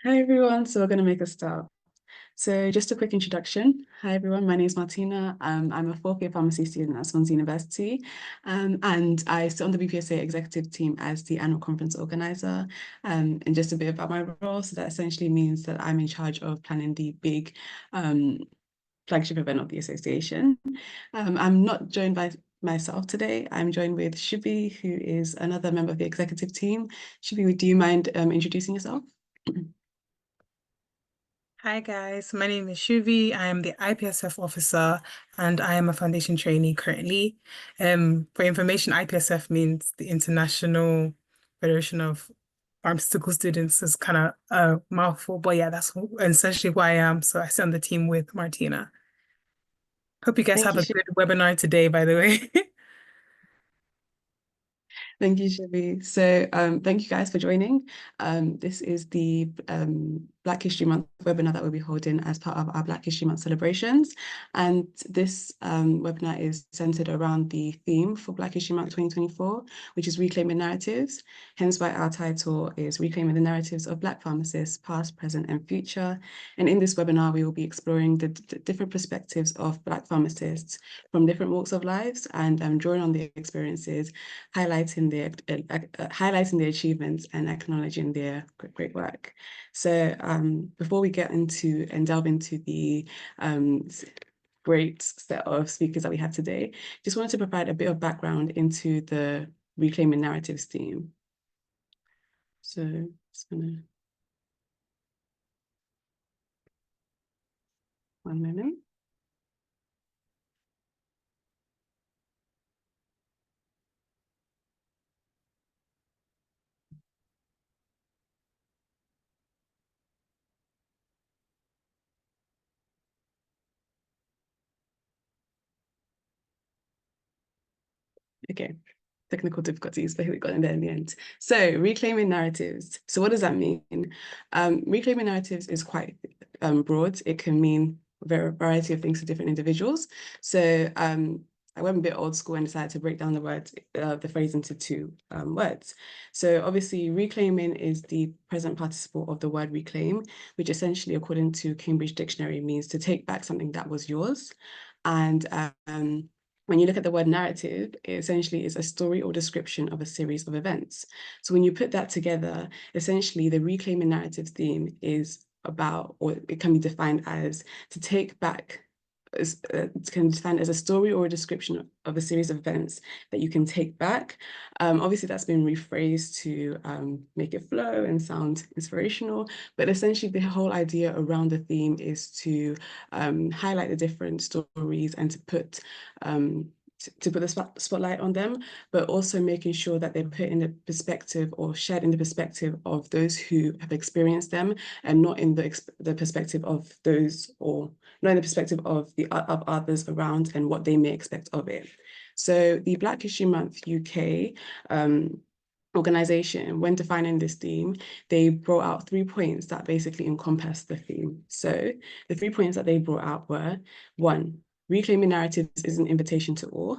Hi everyone, so we're going to make a start. So just a quick introduction. Hi everyone, my name is Martina. I'm a fourth year pharmacy student at Swansea University, and I sit on the BPSA executive team as the annual conference organizer. And just a bit about my role, so that essentially means that I'm in charge of planning the big um, flagship event of the association. I'm not joined by myself today. I'm joined with Shubi, who is another member of the executive team. Shubi, do you mind introducing yourself? Hi guys, my name is Shuvi. I am the IPSF officer and I am a foundation trainee currently. For information, IPSF means the International Federation of Pharmaceutical Students. Is kind of a mouthful, but yeah, that's essentially who I am. So I sit on the team with Martina. Hope you guys Thank have you, a good webinar today, by the way. Thank you, Shivi. So thank you guys for joining. This is the Black History Month webinar that we'll be holding as part of our Black History Month celebrations. And this webinar is centered around the theme for Black History Month 2024, which is Reclaiming Narratives. Hence why our title is Reclaiming the Narratives of Black Pharmacists, Past, Present, and Future. And in this webinar, we will be exploring the different perspectives of Black pharmacists from different walks of lives and drawing on their experiences, highlighting their achievements and acknowledging their great work. So before we get into and delve into the great set of speakers that we have today, just wanted to provide a bit of background into the Reclaiming Narratives theme. So just gonna, one moment. Okay, technical difficulties, but here we got in there in the end. So reclaiming narratives. So what does that mean? Reclaiming narratives is quite broad. It can mean a variety of things to different individuals. So I went a bit old school and decided to break down the phrase into two words. So obviously reclaiming is the present participle of the word reclaim, which essentially, according to Cambridge Dictionary, means to take back something that was yours. And when you look at the word narrative, it essentially is a story or description of a series of events. So when you put that together, essentially the reclaiming narrative theme is about, or it can be defined as, to take back, it can be defined as a story or a description of a series of events that you can take back. Obviously, that's been rephrased to make it flow and sound inspirational, but essentially the whole idea around the theme is to highlight the different stories and to put the spotlight on them, but also making sure that they're put in the perspective or shared in the perspective of those who have experienced them, and not in the perspective of those, or not in the perspective of others around and what they may expect of it. So the Black History Month UK organization, when defining this theme, they brought out 3 points that basically encompass the theme. So the 3 points that they brought out were: 1, reclaiming narratives is an invitation to all.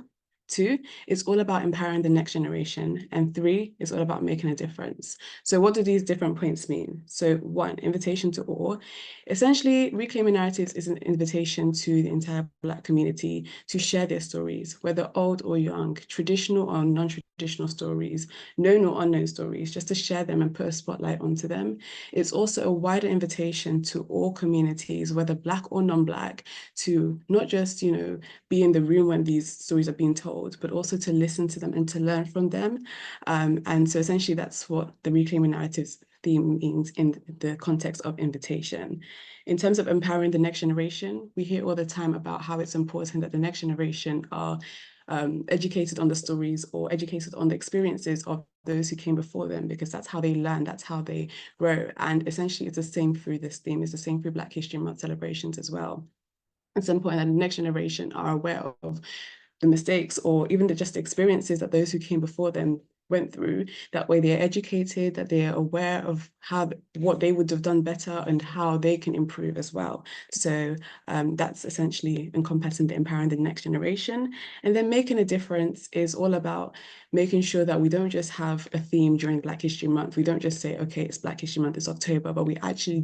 2, it's all about empowering the next generation. And 3, it's all about making a difference. So what do these different points mean? So 1, invitation to all. Essentially, reclaiming narratives is an invitation to the entire Black community to share their stories, whether old or young, traditional or non-traditional stories, known or unknown stories, just to share them and put a spotlight onto them. It's also a wider invitation to all communities, whether Black or non-Black, to not just, be in the room when these stories are being told, but also to listen to them and to learn from them. And so essentially that's what the Reclaiming Narratives theme means in the context of invitation. In terms of empowering the next generation, we hear all the time about how it's important that the next generation are educated on the stories or educated on the experiences of those who came before them, because that's how they learn, that's how they grow. And essentially it's the same through this theme, it's the same through Black History Month celebrations as well. It's important that the next generation are aware of the mistakes or even just the experiences that those who came before them went through. That way they're educated, that they are aware of what they would have done better and how they can improve as well. So that's essentially encompassing the empowering the next generation. And then making a difference is all about making sure that we don't just have a theme during Black History Month. We don't just say, okay, it's Black History Month, it's October, but we actually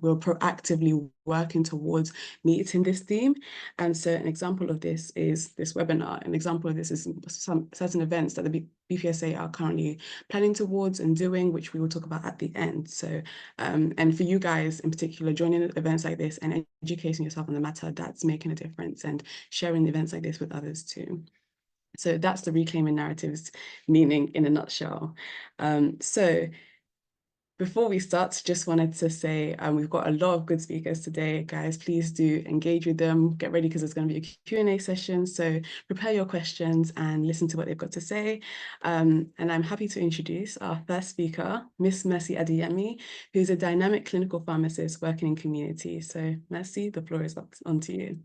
we're proactively working towards meeting this theme. And so an example of this is this webinar. An example of this is some certain events that the BPSA are currently planning towards and doing, which we will talk about at the end. So, and for you guys in particular, joining events like this and educating yourself on the matter, that's making a difference, and sharing events like this with others too. So that's the reclaiming narratives meaning in a nutshell. So before we start, just wanted to say we've got a lot of good speakers today. Guys, please do engage with them. Get ready because there's going to be a Q&A session. So prepare your questions and listen to what they've got to say. And I'm happy to introduce our first speaker, Miss Mercy Adeyemi, who's a dynamic clinical pharmacist working in community. So Mercy, the floor is on to you.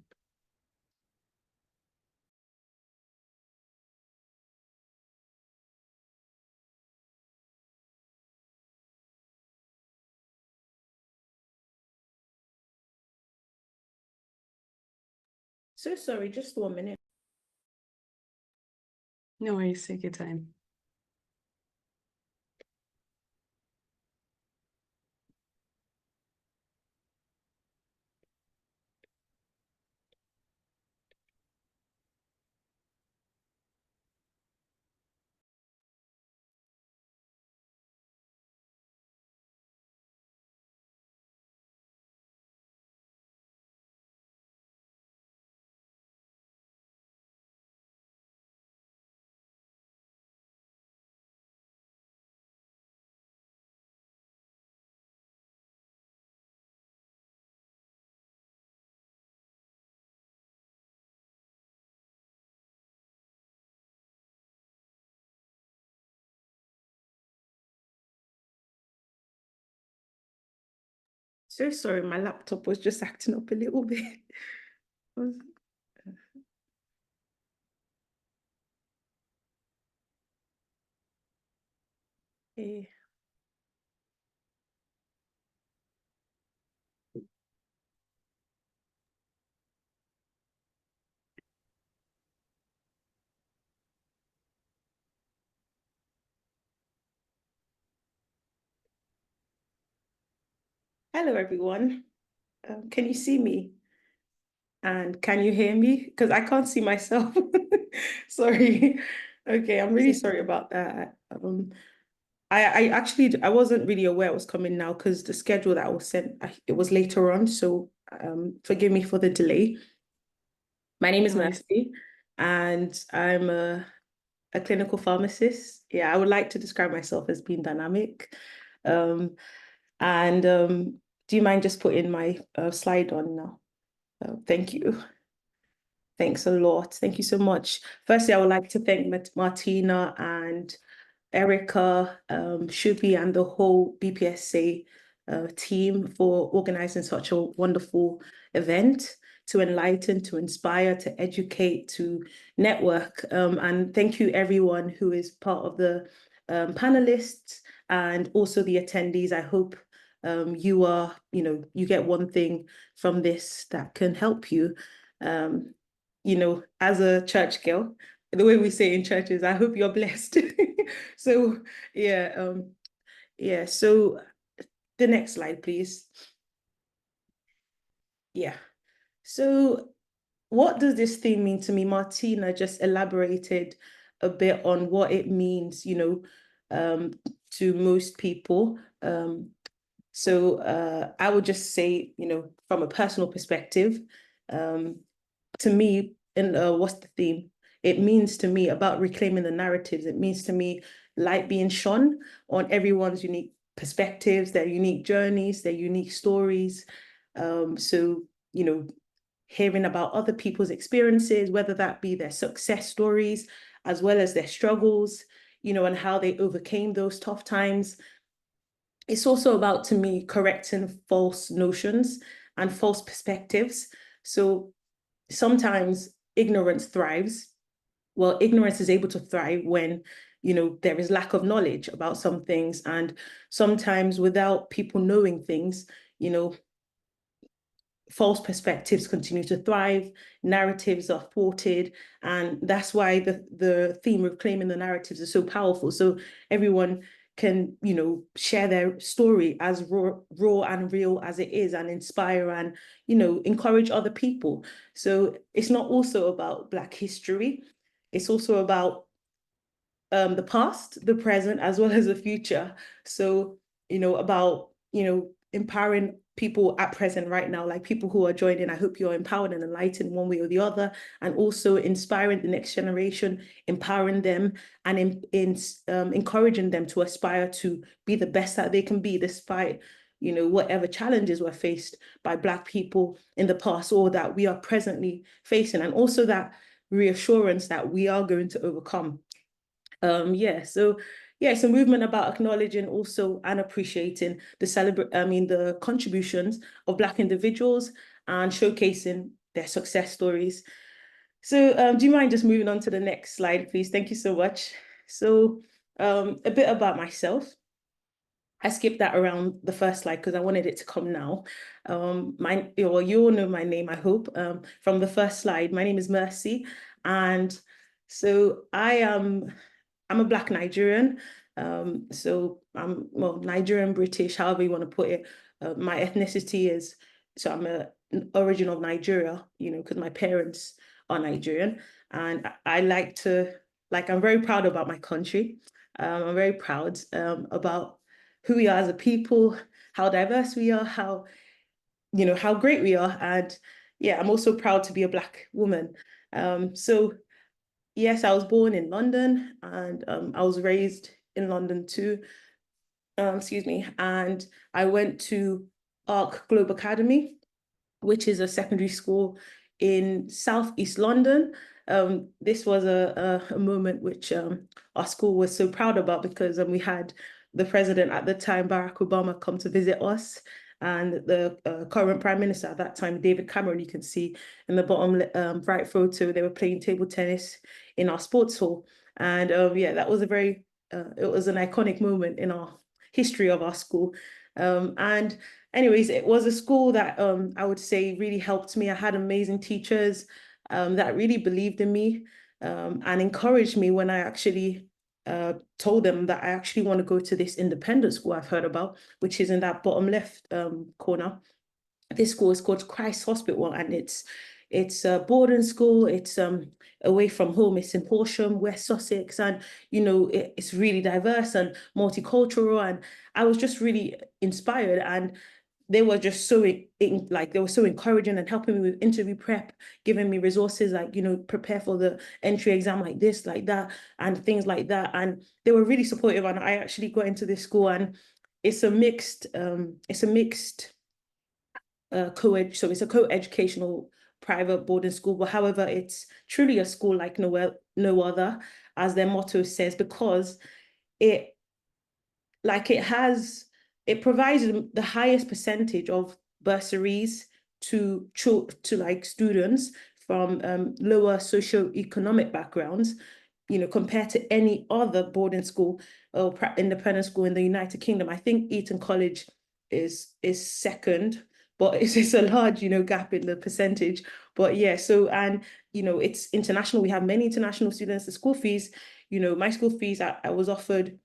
So sorry, just 1 minute. No worries, take your time. So sorry, my laptop was just acting up a little bit. Okay. Hello, everyone. Can you see me? And can you hear me? Because I can't see myself. Sorry. Okay, I'm really sorry about that. I actually I wasn't really aware it was coming now because the schedule that I was sent it was later on. So forgive me for the delay. My name is Mercy, and I'm a clinical pharmacist. Yeah, I would like to describe myself as being dynamic. Do you mind just putting my slide on now? Thank you. Thanks a lot. Thank you so much. Firstly, I would like to thank Martina and Erica, Shubi, and the whole BPSA team for organizing such a wonderful event to enlighten, to inspire, to educate, to network. And thank you everyone who is part of the panelists and also the attendees. I hope you get one thing from this that can help you. As a church girl, the way we say in churches, I hope you're blessed. So so the next slide, please. Yeah. So what does this theme mean to me? Martina just elaborated a bit on what it means, to most people. I would just say, from a personal perspective, to me, and what's the theme? It means to me about reclaiming the narratives. It means to me light being shone on everyone's unique perspectives, their unique journeys, their unique stories. Hearing about other people's experiences, whether that be their success stories, as well as their struggles, and how they overcame those tough times. It's also about, to me, correcting false notions and false perspectives. So sometimes ignorance thrives. Well, ignorance is able to thrive when there is lack of knowledge about some things, and sometimes without people knowing things, false perspectives continue to thrive, narratives are thwarted, and that's why the theme of claiming the narratives is so powerful. So everyone can, share their story as raw and real as it is, and inspire and, encourage other people. So it's not also about Black history. It's also about the past, the present, as well as the future. So, about, empowering people at present right now, like people who are joining. I hope you're empowered and enlightened one way or the other, and also inspiring the next generation, empowering them, and encouraging them to aspire to be the best that they can be, despite whatever challenges were faced by Black people in the past or that we are presently facing, and also that reassurance that we are going to overcome. So it's a movement about acknowledging also and appreciating the contributions of Black individuals and showcasing their success stories. So do you mind just moving on to the next slide, please? Thank you so much. So a bit about myself. I skipped that around the first slide because I wanted it to come now. You all know my name, I hope, from the first slide. My name is Mercy, and so I'm a Black Nigerian. So I'm Nigerian, British, however you want to put it. My ethnicity is, so I'm an origin of Nigeria, because my parents are Nigerian. And I'm very proud about my country. I'm very proud about who we are as a people, how diverse we are, how great we are. And yeah, I'm also proud to be a Black woman. So yes, I was born in London, and I was raised in London too. And I went to Arc Globe Academy, which is a secondary school in Southeast London. This was a moment which our school was so proud about, because we had the president at the time, Barack Obama, come to visit us, and the current prime minister at that time, David Cameron. You can see in the bottom right photo, they were playing table tennis in our sports hall. And that was it was an iconic moment in our history of our school. And anyways, it was a school that I would say really helped me. I had amazing teachers that really believed in me and encouraged me when I actually told them that I actually want to go to this independent school I've heard about, which is in that bottom left corner. This school is called Christ Hospital, and it's a boarding school. It's away from home. It's in Horsham, West Sussex, and it's really diverse and multicultural. And I was just really inspired, and they were just they were so encouraging and helping me with interview prep, giving me resources like, prepare for the entry exam like this, like that, and things like that. And they were really supportive. And I actually got into this school, and it's a mixed co-ed, so it's a co-educational private boarding school, but however, it's truly a school like no other, as their motto says, because it provides the highest percentage of bursaries to like students from lower socioeconomic backgrounds, compared to any other boarding school or independent school in the United Kingdom. I think Eton College is second, but it's a large, gap in the percentage. But yeah, so, and, it's international. We have many international students. The school fees, my school fees, I was offered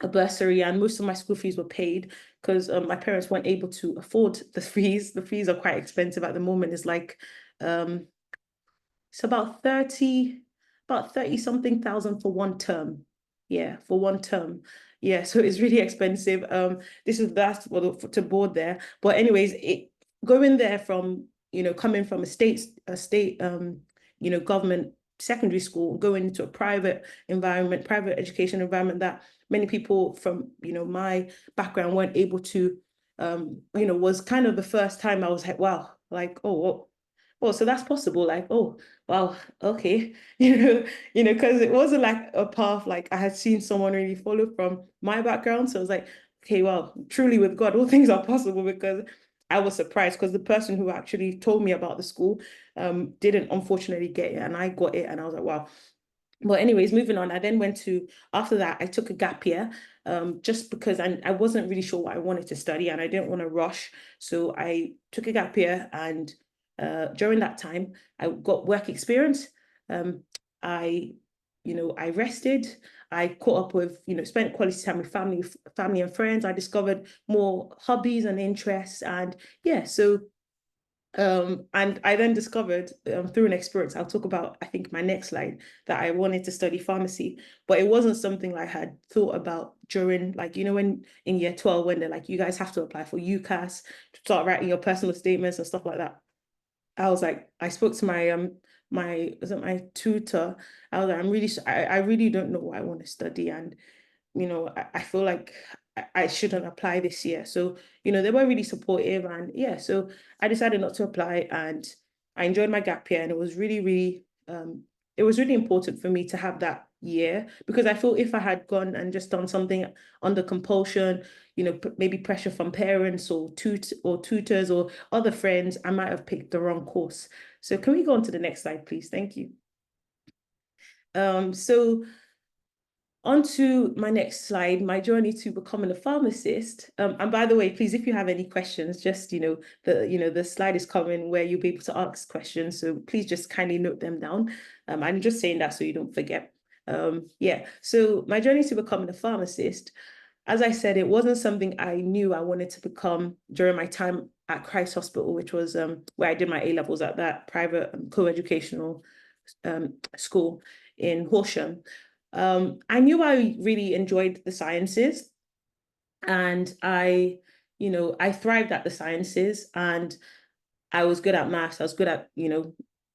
a bursary, and most of my school fees were paid because my parents weren't able to afford the fees. The fees are quite expensive at the moment. It's like, it's about 30 something thousand for one term. Yeah, for one term. Yeah, so it's really expensive. That's to board there. But anyways, going there from, coming from a state government secondary school, going into a private education environment that many people from, my background weren't able to, was kind of the first time I was like, wow, like, oh, so that's possible. Like, oh, wow, okay, because it wasn't like a path like I had seen someone really follow from my background. So I was like, okay, well, truly with God, all things are possible, because I was surprised because the person who actually told me about the school didn't unfortunately get it, and I got it, and I was like, wow. But anyways, moving on, I then after that, I took a gap year, just because I wasn't really sure what I wanted to study and I didn't want to rush. So I took a gap year, and during that time, I got work experience. I, I rested, I caught up with, spent quality time with family and friends. I discovered more hobbies and interests, and yeah, so and I then discovered through an experience, I'll talk about, I think, my next slide, that I wanted to study pharmacy, but it wasn't something I had thought about during, like, when in year 12, when they're like, you guys have to apply for UCAS, to start writing your personal statements and stuff like that. I was like, I spoke to my tutor. I was like, I really don't know what I want to study, and I feel like I shouldn't apply this year. So, they were really supportive, and yeah, so I decided not to apply, and I enjoyed my gap year, and it was really, really it was really important for me to have that year, because I feel if I had gone and just done something under compulsion, maybe pressure from parents or tutors or other friends, I might have picked the wrong course. So can we go on to the next slide, please? Thank you. So on to my next slide, my journey to becoming a pharmacist. And by the way, please, if you have any questions, just, the slide is coming where you'll be able to ask questions. So please just kindly note them down. I'm just saying that so you don't forget. Yeah, so my journey to becoming a pharmacist, as I said, it wasn't something I knew I wanted to become during my time at Christ Hospital, which was where I did my A-levels at that private co-educational school in Horsham. I knew I really enjoyed the sciences, and I thrived at the sciences, and I was good at maths. I was good at,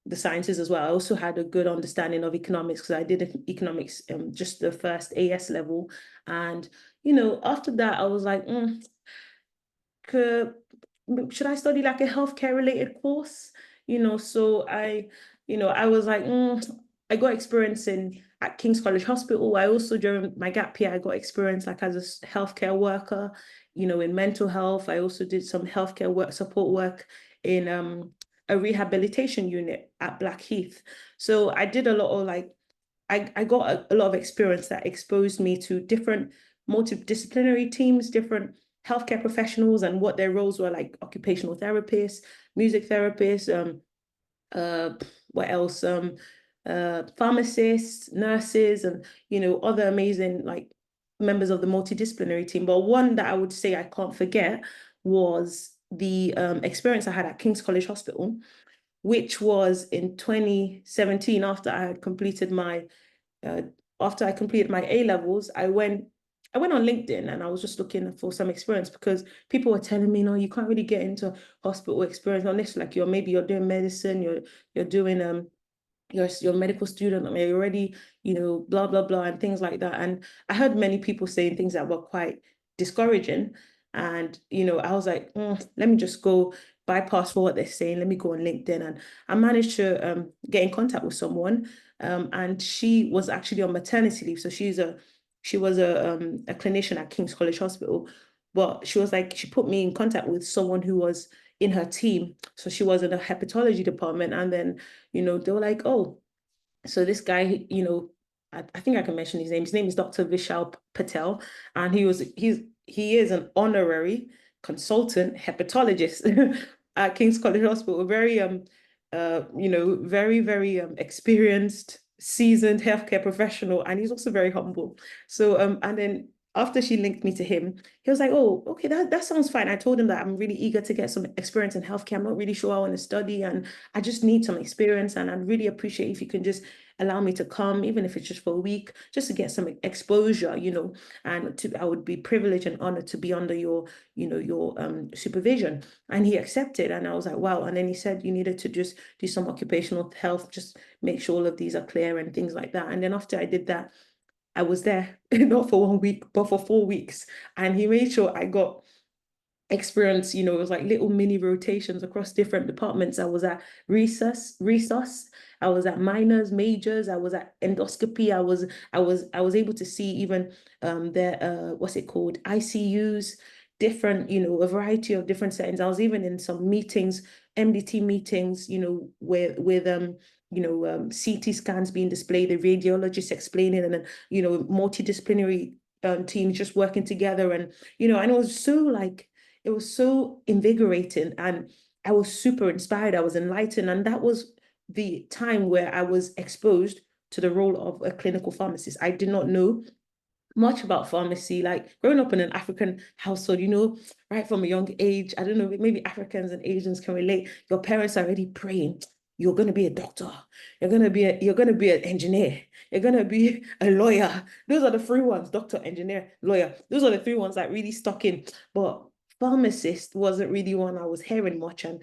the sciences as well. I also had a good understanding of economics, because I did economics just the first AS level. And, after that, I was like, should I study like a healthcare related course? So I was like, I got experience at King's College Hospital. I also, during my gap year, I got experience like as a healthcare worker, in mental health. I also did some healthcare support work in a rehabilitation unit at Blackheath. So I did a lot of like, I got a lot of experience that exposed me to different multidisciplinary teams, different healthcare professionals, and what their roles were, like occupational therapists, music therapists, what else? Pharmacists, nurses, and other amazing like members of the multidisciplinary team. But one that I would say I can't forget was the experience I had at King's College Hospital, which was in 2017, after I completed my A-levels. I went on LinkedIn, and I was just looking for some experience, because people were telling me, no, you can't really get into hospital experience unless like you're doing medicine, you're doing you're a medical student, I mean, you're already, blah, blah, blah, and things like that. And I heard many people saying things that were quite discouraging. And, I was like, let me just go bypass for what they're saying. Let me go on LinkedIn. And I managed to get in contact with someone. And she was actually on maternity leave. So she was a clinician at King's College Hospital. But she was like, she put me in contact with someone who was in her team. So she was in the hepatology department. And then, they were like, oh, so this guy, I think I can mention his name. His name is Dr. Vishal Patel. And he is an honorary consultant hepatologist at King's College Hospital. Very, very, very experienced, seasoned healthcare professional. And he's also very humble. So, and then after she linked me to him, he was like, oh, okay, that sounds fine. I told him that I'm really eager to get some experience in healthcare. I'm not really sure I want to study, and I just need some experience. And I'd really appreciate if you can just allow me to come, even if it's just for a week, just to get some exposure, and I would be privileged and honored to be under your supervision. And he accepted, and I was like, wow. And then he said you needed to just do some occupational health, just make sure all of these are clear and things like that. And then after I did that, I was there, not for 1 week, but for 4 weeks. And he made sure I got experience, it was like little mini rotations across different departments. I was at resus, I was at minors, majors, I was at endoscopy, I was able to see even their what's it called, ICUs, different, a variety of different settings. I was even in some meetings, MDT meetings, with CT scans being displayed, the radiologists explaining, and then, multidisciplinary teams just working together. And, and it was so invigorating, and I was super inspired. I was enlightened. And that was the time where I was exposed to the role of a clinical pharmacist. I did not know much about pharmacy. Like growing up in an African household, right from a young age, I don't know, maybe Africans and Asians can relate. Your parents are already praying, you're going to be a doctor, you're going to be an engineer, you're going to be a lawyer. Those are the three ones: doctor, engineer, lawyer. Those are the three ones that really stuck in. But pharmacist wasn't really one I was hearing much. And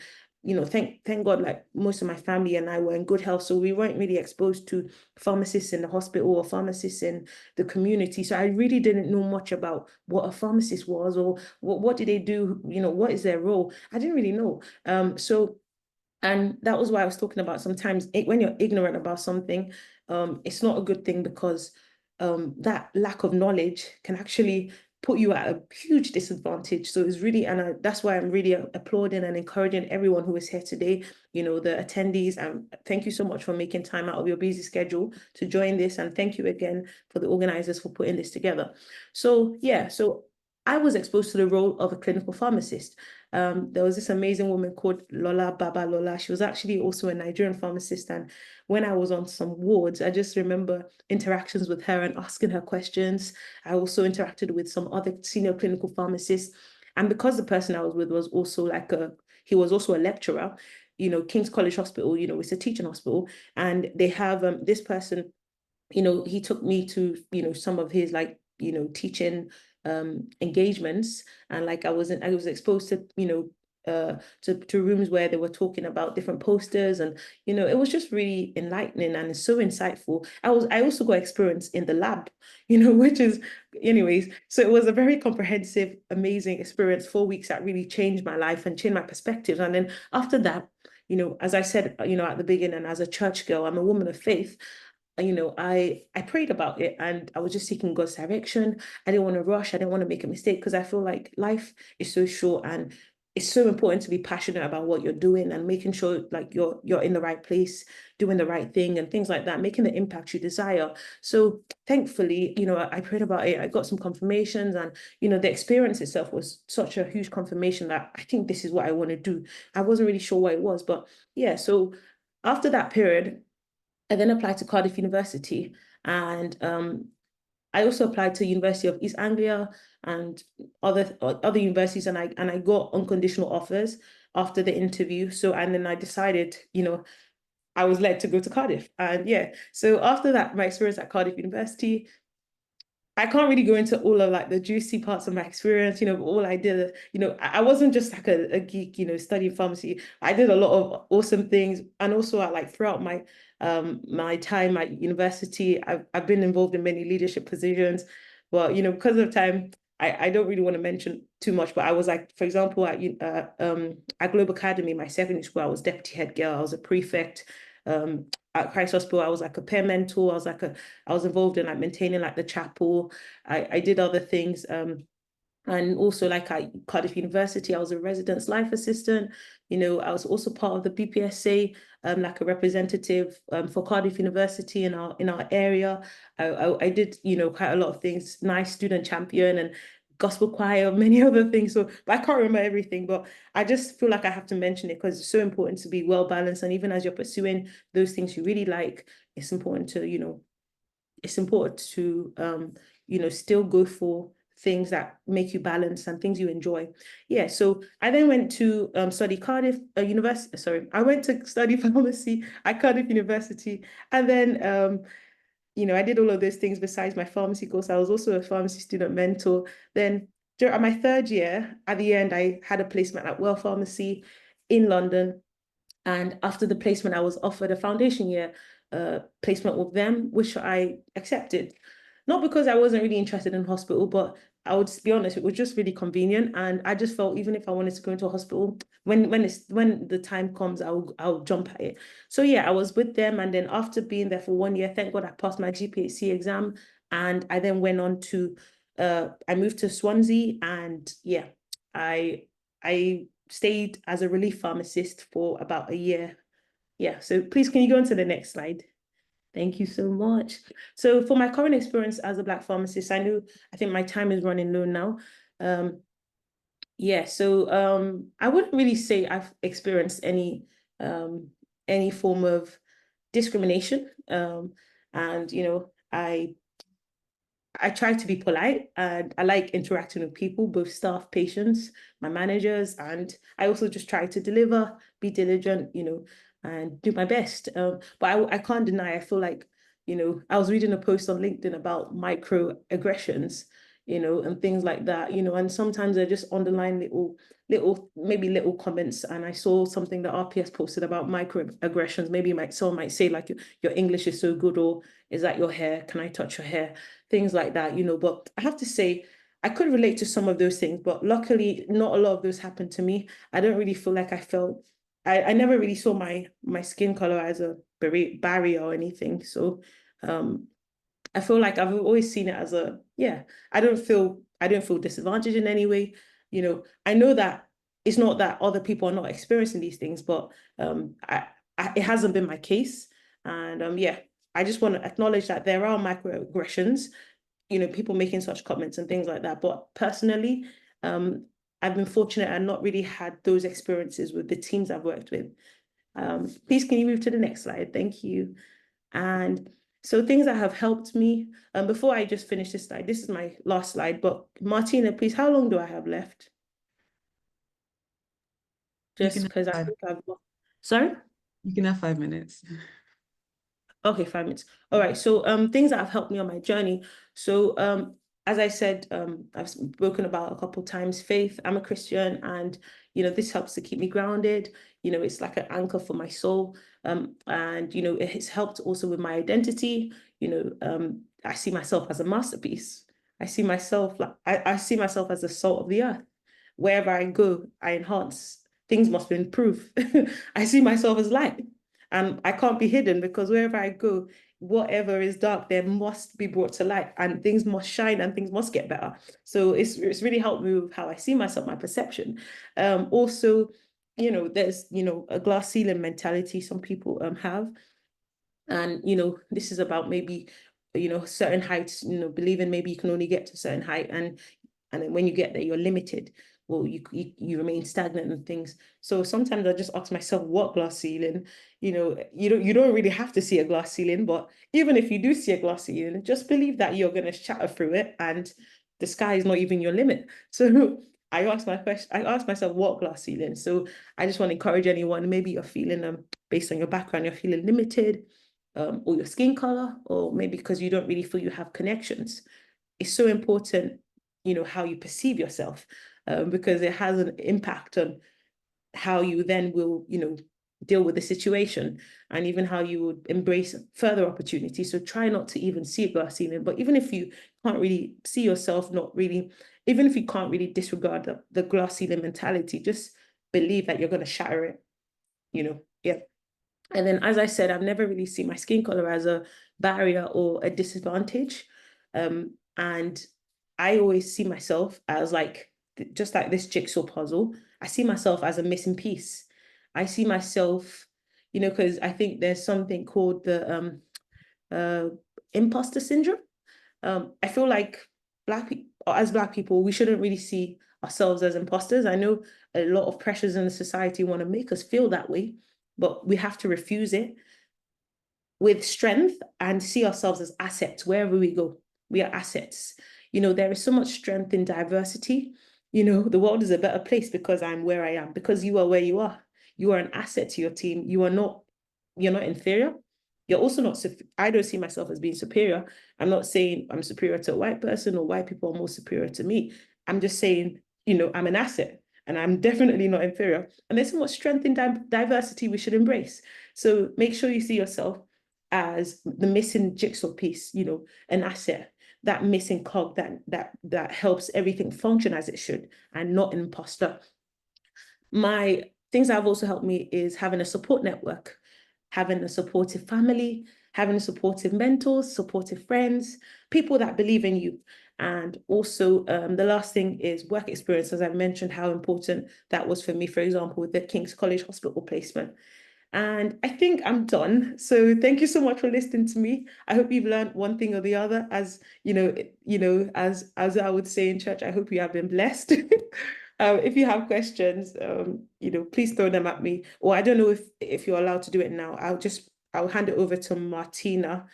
thank God, like most of my family and I were in good health, so we weren't really exposed to pharmacists in the hospital or pharmacists in the community. So I really didn't know much about what a pharmacist was, or what did they do, what is their role. I didn't really know. And that was why I was talking about, sometimes when you're ignorant about something, it's not a good thing, because that lack of knowledge can actually put you at a huge disadvantage. So it's really, and that's why I'm really applauding and encouraging everyone who is here today, the attendees. And thank you so much for making time out of your busy schedule to join this. And thank you again for the organizers for putting this together. So yeah, so I was exposed to the role of a clinical pharmacist. There was this amazing woman called Baba Lola. She was actually also a Nigerian pharmacist. And when I was on some wards, I just remember interactions with her and asking her questions. I also interacted with some other senior clinical pharmacists. And because the person I was with was also he was also a lecturer, King's College Hospital, it's a teaching hospital. And they have this person, he took me to, some of his teaching engagements. And I was exposed to, to rooms where they were talking about different posters. And it was just really enlightening and so insightful. I also got experience in the lab, which is, anyways, so it was a very comprehensive, amazing experience, 4 weeks that really changed my life and changed my perspectives. And then after that, as I said, at the beginning, as a church girl, I'm a woman of faith. I prayed about it, and I was just seeking God's direction. I didn't want to rush. I didn't want to make a mistake, because I feel like life is so short, and it's so important to be passionate about what you're doing and making sure like you're in the right place, doing the right thing and things like that, making the impact you desire. So thankfully, I prayed about it. I got some confirmations, and the experience itself was such a huge confirmation that I think this is what I want to do. I wasn't really sure what it was, but yeah. So after that period, I then applied to Cardiff University, and I also applied to University of East Anglia and other universities, and I got unconditional offers after the interview. So, and then I decided, I was led to go to Cardiff. And yeah, so after that, my experience at Cardiff University, I can't really go into all of the juicy parts of my experience, but all I did, I wasn't just like a geek, studying pharmacy. I did a lot of awesome things. And also throughout my my time at university, I've been involved in many leadership positions. But because of time, I don't really want to mention too much. But I was for example, at Globe Academy, my secondary school, I was deputy head girl, I was a prefect. At Christ Hospital, I was a peer mentor. I was involved in maintaining the chapel. I did other things. And also at Cardiff University, I was a residence life assistant. I was also part of the BPSA, like a representative for Cardiff University in our area. I did, quite a lot of things, nice student champion and gospel choir, many other things. So, but I can't remember everything, but I just feel like I have to mention it because it's so important to be well balanced. And even as you're pursuing those things you really like, it's important to, still go for things that make you balance and things you enjoy. Yeah, so I then went to study Cardiff University. Sorry, I went to study pharmacy at Cardiff University, and then I did all of those things besides my pharmacy course. I was also a pharmacy student mentor. Then during my third year, at the end, I had a placement at Well Pharmacy in London. And after the placement, I was offered a foundation year placement with them, which I accepted. Not because I wasn't really interested in hospital, but I would be honest, it was just really convenient. And I just felt even if I wanted to go into a hospital, when the time comes, I'll jump at it. So yeah, I was with them. And then after being there for 1 year, thank God I passed my GPHC exam. And I then went on to I moved to Swansea, and yeah, I stayed as a relief pharmacist for about a year. Yeah, so please can you go on to the next slide? Thank you so much. So for my current experience as a Black pharmacist, I think my time is running low now. Yeah, so I wouldn't really say I've experienced any form of discrimination. And I try to be polite, and I like interacting with people, both staff, patients, my managers, and I also just try to deliver, be diligent, and do my best. But I can't deny, I feel like, I was reading a post on LinkedIn about microaggressions, and things like that, and sometimes they're just underlying maybe little comments. And I saw something that RPS posted about microaggressions. Maybe someone might say like, your English is so good, or is that your hair? Can I touch your hair? Things like that, but I have to say, I could relate to some of those things, but luckily not a lot of those happened to me. I don't really feel like I never really saw my skin color as a barrier or anything. So I feel like I've always seen it as I don't feel disadvantaged in any way. I know that it's not that other people are not experiencing these things, but it hasn't been my case. And I just want to acknowledge that there are microaggressions, people making such comments and things like that. But personally, I've been fortunate and not really had those experiences with the teams I've worked with. Please, can you move to the next slide? Thank you. And so things that have helped me, before I just finish this slide, this is my last slide, but Martina, please, how long do I have left? Just because I think sorry? You can have 5 minutes. Okay, 5 minutes. All right. So things that have helped me on my journey. So as I said, I've spoken about a couple of times, faith. I'm a Christian, and this helps to keep me grounded. It's like an anchor for my soul. And it has helped also with my identity. I see myself as a masterpiece. I see myself I see myself as the salt of the earth. Wherever I go, I enhance. Things must improve. I see myself as light. And I can't be hidden, because wherever I go, whatever is dark, there must be brought to light, and things must shine, and things must get better. So it's really helped me with how I see myself, my perception. Also, there's, a glass ceiling mentality some people have. And, this is about maybe, certain heights, believing maybe you can only get to a certain height. And then when you get there, you're limited, or you remain stagnant and things. So sometimes I just ask myself, what glass ceiling? You don't really have to see a glass ceiling, but even if you do see a glass ceiling, just believe that you're going to shatter through it, and the sky is not even your limit. So I ask myself, what glass ceiling? So I just want to encourage anyone, maybe you're feeling, based on your background, you're feeling limited, or your skin color, or maybe because you don't really feel you have connections. It's so important, how you perceive yourself, because it has an impact on how you then will, deal with the situation, and even how you would embrace further opportunities. So try not to even see a glass ceiling, but even if you can't really see yourself, even if you can't really disregard the glass ceiling mentality, just believe that you're going to shatter it, yeah. And then, as I said, I've never really seen my skin color as a barrier or a disadvantage. And I always see myself as just like this jigsaw puzzle. I see myself as a missing piece. I see myself, because I think there's something called the imposter syndrome. I feel like as Black people, we shouldn't really see ourselves as imposters. I know a lot of pressures in the society want to make us feel that way, but we have to refuse it with strength and see ourselves as assets wherever we go. We are assets. There is so much strength in diversity. The world is a better place because I'm where I am, because you are where you are. You are an asset to your team. You're not inferior. You're also not, I don't see myself as being superior. I'm not saying I'm superior to a white person, or white people are more superior to me. I'm just saying, I'm an asset, and I'm definitely not inferior. And there's so much strength in diversity we should embrace. So make sure you see yourself as the missing jigsaw piece, an asset, that missing cog that helps everything function as it should, and not an imposter. My things that have also helped me is having a support network, having a supportive family, having supportive mentors, supportive friends, people that believe in you. And also, the last thing is work experience, as I mentioned, how important that was for me, for example, with the King's College Hospital placement. And I think I'm done. So thank you so much for listening to me. I hope you've learned one thing or the other. As as I would say in church, I hope you have been blessed. If you have questions, please throw them at me. Or I don't know if you're allowed to do it now. I'll hand it over to Martina.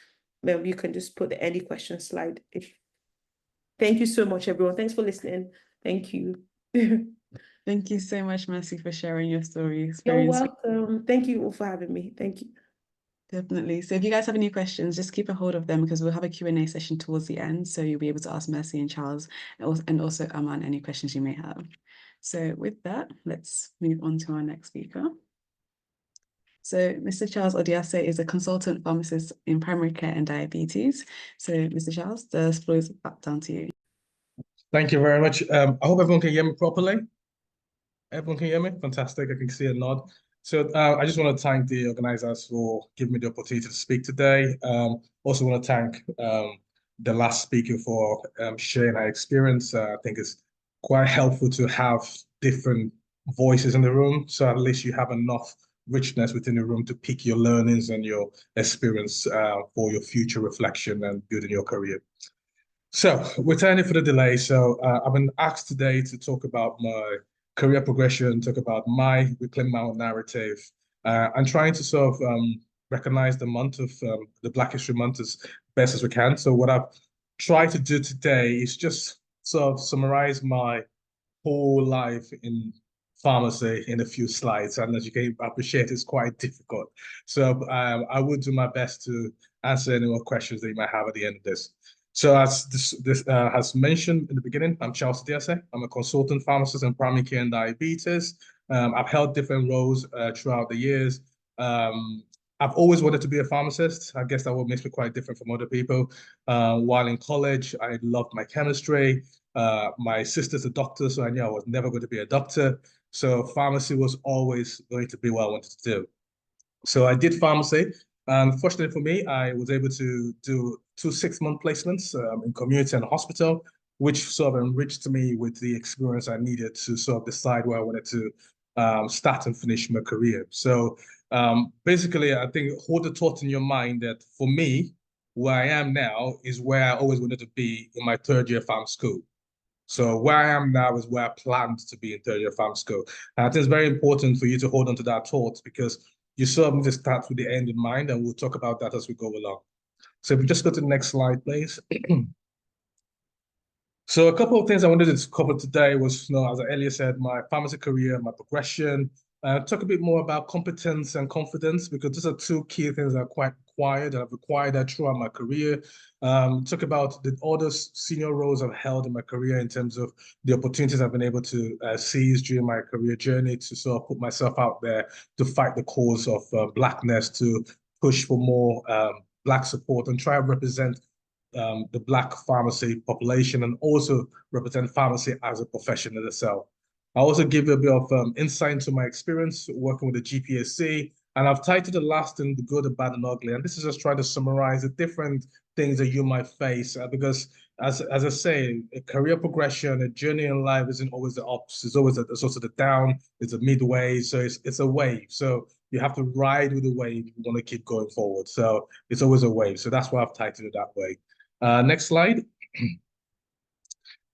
You can just put the any question slide. Thank you so much, everyone. Thanks for listening. Thank you. Thank you so much, Mercy, for sharing your story. You're welcome. Thank you all for having me. Thank you. Definitely. So if you guys have any questions, just keep a hold of them because we'll have a Q&A session towards the end. So you'll be able to ask Mercy and Charles and also Aman any questions you may have. So with that, let's move on to our next speaker. So Mr. Charles Odiase is a consultant pharmacist in primary care and diabetes. So Mr. Charles, the floor is down to you. Thank you very much. I hope everyone can hear me properly. Everyone can hear me? Fantastic. I can see a nod. So I just want to thank the organizers for giving me the opportunity to speak today. Also want to thank the last speaker for sharing her experience. I think it's quite helpful to have different voices in the room. So at least you have enough richness within the room to pick your learnings and your experience for your future reflection and building your career. So we're turning for the delay. So I've been asked today to talk about my career progression, talk about my Reclaim My Own narrative, and trying to sort of recognize the month of the Black History Month as best as we can. So what I've tried to do today is just sort of summarize my whole life in pharmacy in a few slides. And as you can appreciate, it's quite difficult. So I will do my best to answer any more questions that you might have at the end of this. So as this has mentioned in the beginning, I'm Charles Odiase. I'm a consultant pharmacist in primary care and diabetes. I've held different roles throughout the years. I've always wanted to be a pharmacist. I guess that what makes me quite different from other people. While in college, I loved my chemistry. My sister's a doctor, so I knew I was never going to be a doctor. So pharmacy was always going to be what I wanted to do. So I did pharmacy. And fortunately for me, I was able to do 2 6-month placements in community and hospital, which sort of enriched me with the experience I needed to sort of decide where I wanted to start and finish my career. So basically, I think hold the thought in your mind that for me, where I am now is where I always wanted to be in my 3rd year pharm school. So where I am now is where I planned to be in 3rd year pharm school. And I think it's very important for you to hold on to that thought because you sort of need to start with the end in mind, and we'll talk about that as we go along. So if we just go to the next slide, please. So a couple of things I wanted to cover today was, as I earlier said, my pharmacy career, my progression, talk a bit more about competence and confidence, because these are 2 key things that are quite required, that I've required that throughout my career. Talk about the other senior roles I've held in my career in terms of the opportunities I've been able to seize during my career journey to sort of put myself out there to fight the cause of Blackness, to push for more Black support and try and represent the Black pharmacy population and also represent pharmacy as a profession in itself. I also give you a bit of insight into my experience working with the BPSA, and I've titled the last thing, the good, the bad, and ugly. And this is just trying to summarize the different things that you might face because, as I say, a career progression, a journey in life isn't always the ups. It's always it's also the down. It's a midway, so it's a wave. So you have to ride with the wave if you want to keep going forward. So it's always a wave. So that's why I've titled it that way. Next slide.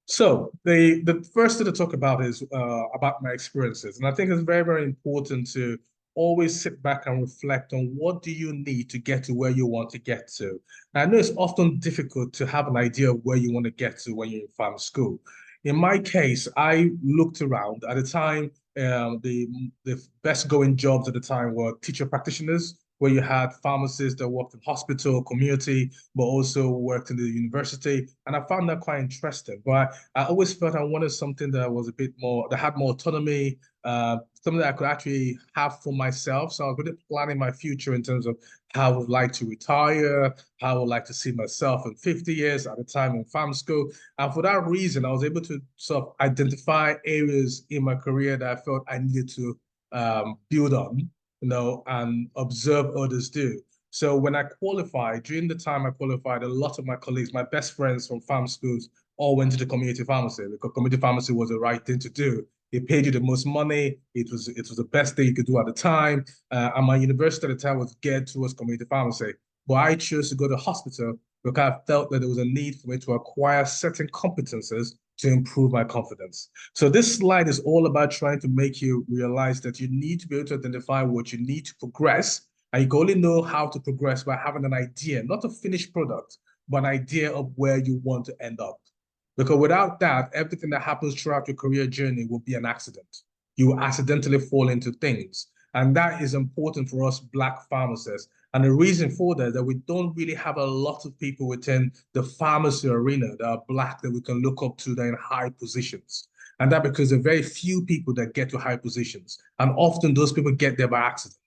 So the first thing to talk about is about my experiences. And I think it's very, very important to always sit back and reflect on what do you need to get to where you want to get to. And I know it's often difficult to have an idea of where you want to get to when you're in pharma school. In my case, I looked around. At the time, the best going jobs at the time were teacher practitioners, where you had pharmacists that worked in hospital, community, but also worked in the university. And I found that quite interesting. But I always felt I wanted something that was a bit more, that had more autonomy, something that I could actually have for myself. So I was really planning my future in terms of how I would like to retire, how I would like to see myself in 50 years at the time in pharm school. And for that reason, I was able to sort of identify areas in my career that I felt I needed to build on, and observe others do. So when I qualified, during the time I qualified, a lot of my colleagues, my best friends from farm schools, all went to the community pharmacy because community pharmacy was the right thing to do. It paid you the most money. It was the best thing you could do at the time. And my university at the time was geared towards community pharmacy. But I chose to go to hospital because I felt that there was a need for me to acquire certain competences to improve my confidence. So this slide is all about trying to make you realize that you need to be able to identify what you need to progress. And you can only know how to progress by having an idea, not a finished product, but an idea of where you want to end up. Because without that, everything that happens throughout your career journey will be an accident. You will accidentally fall into things. And that is important for us Black pharmacists. And the reason for that is that we don't really have a lot of people within the pharmacy arena that are Black that we can look up to that are in high positions. And that because there are very few people that get to high positions. And often those people get there by accident.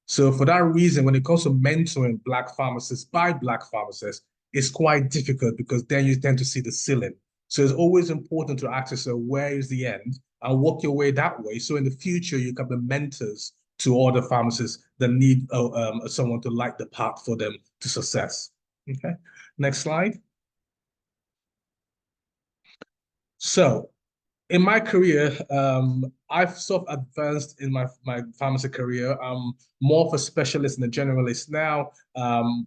So for that reason, when it comes to mentoring Black pharmacists by Black pharmacists, it's quite difficult because then you tend to see the ceiling. So it's always important to ask yourself, where is the end? And work your way that way. So in the future, you can be mentors to other pharmacists that need someone to light the path for them to success. Okay, next slide. So in my career, I've sort of advanced in my pharmacy career. I'm more of a specialist and a generalist now.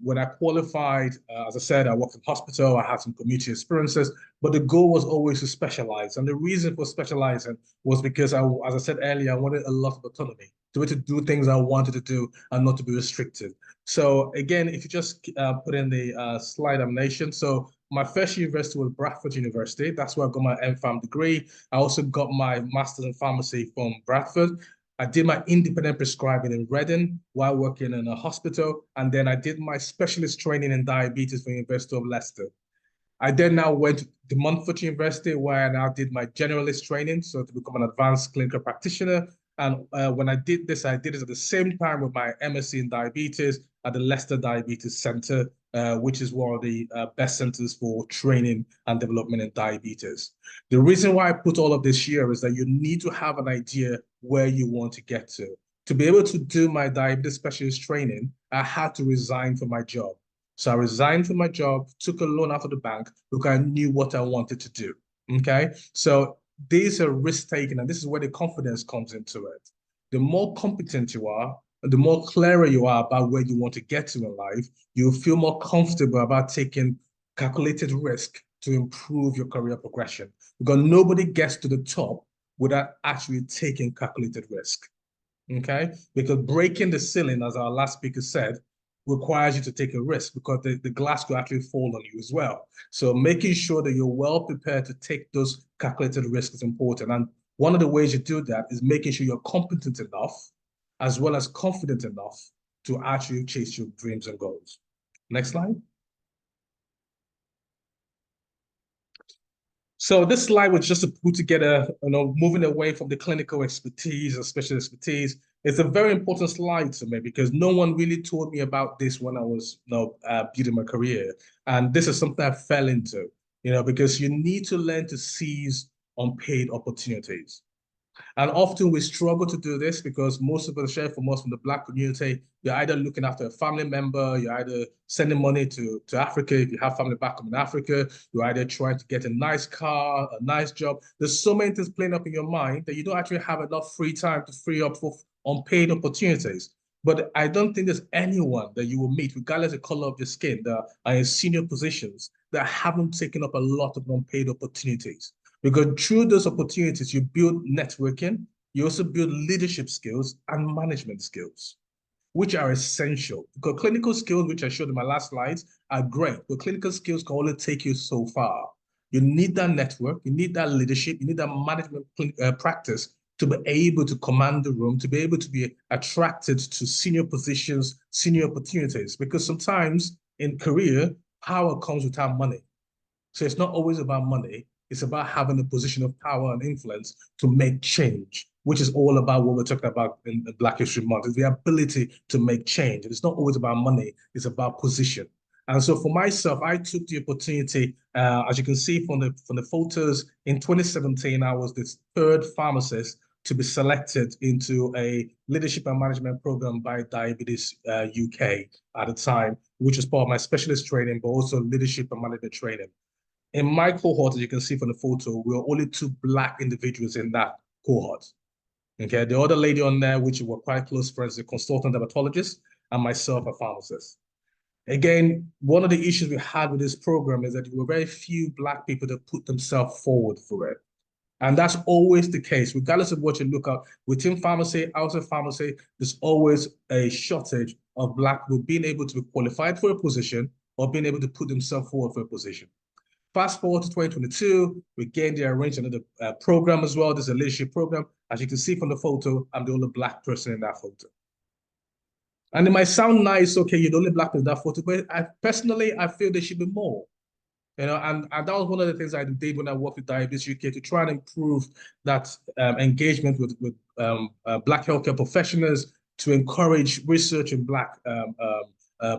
When I qualified, as I said, I worked in hospital, I had some community experiences, but the goal was always to specialize. And the reason for specializing was because, as I said earlier, I wanted a lot of autonomy to be able to do things I wanted to do and not to be restricted. So again, if you just put in the slide animation. So my first university was Bradford University. That's where I got my MPharm degree. I also got my master's in pharmacy from Bradford. I did my independent prescribing in Reading while working in a hospital. And then I did my specialist training in diabetes from University of Leicester. I then now went to the Montfort University where I now did my generalist training, so to become an advanced clinical practitioner. And when I did this at the same time with my MSc in diabetes at the Leicester Diabetes Center, which is one of the best centers for training and development in diabetes. The reason why I put all of this here is that you need to have an idea where you want to get to. To be able to do my diabetes specialist training, I had to resign from my job. So I resigned from my job, took a loan out of the bank because I knew what I wanted to do. Okay. So these are risk taking, and this is where the confidence comes into it. The more competent you are, the more clearer you are about where you want to get to in life, you'll feel more comfortable about taking calculated risk to improve your career progression. Because nobody gets to the top without actually taking calculated risk. Okay? Because breaking the ceiling, as our last speaker said, requires you to take a risk because the glass could actually fall on you as well. So making sure that you're well prepared to take those calculated risks is important. And one of the ways you do that is making sure you're competent enough as well as confident enough to actually chase your dreams and goals. Next slide. So this slide was just to put together, moving away from the clinical expertise and special expertise. It's a very important slide to me because no one really told me about this when I was, building my career. And this is something I fell into, because you need to learn to seize unpaid opportunities. And often we struggle to do this because most of us share from us from the Black community, you're either looking after a family member, you're either sending money to Africa if you have family back home in Africa, you're either trying to get a nice car, a nice job. There's so many things playing up in your mind that you don't actually have enough free time to free up for unpaid opportunities. But I don't think there's anyone that you will meet, regardless of the color of your skin, that are in senior positions that haven't taken up a lot of unpaid opportunities. Because through those opportunities, you build networking, you also build leadership skills and management skills, which are essential. Because clinical skills, which I showed in my last slides, are great, but clinical skills can only take you so far. You need that network, you need that leadership, you need that management practice to be able to command the room, to be able to be attracted to senior positions, senior opportunities. Because sometimes in career, power comes without money. So it's not always about money. It's about having a position of power and influence to make change, which is all about what we're talking about in Black History Month, is the ability to make change. It's not always about money, it's about position. And so for myself, I took the opportunity, as you can see from the photos, in 2017, I was the third pharmacist to be selected into a leadership and management program by Diabetes UK at the time, which was part of my specialist training, but also leadership and management training. In my cohort, as you can see from the photo, we were only 2 Black individuals in that cohort. Okay, the other lady on there, which were quite close friends, a consultant dermatologist, and myself, a pharmacist. Again, one of the issues we had with this program is that there were very few Black people that put themselves forward for it. And that's always the case, regardless of what you look at within pharmacy, outside pharmacy, there's always a shortage of Black people being able to be qualified for a position or being able to put themselves forward for a position. Fast forward to 2022, we again, they arranged another program as well. There's a leadership program. As you can see from the photo, I'm the only Black person in that photo. And it might sound nice, okay, you're the only Black person in that photo, but personally, I feel there should be more. You know, and that was one of the things I did when I worked with Diabetes UK to try and improve that engagement with Black healthcare professionals, to encourage research in Black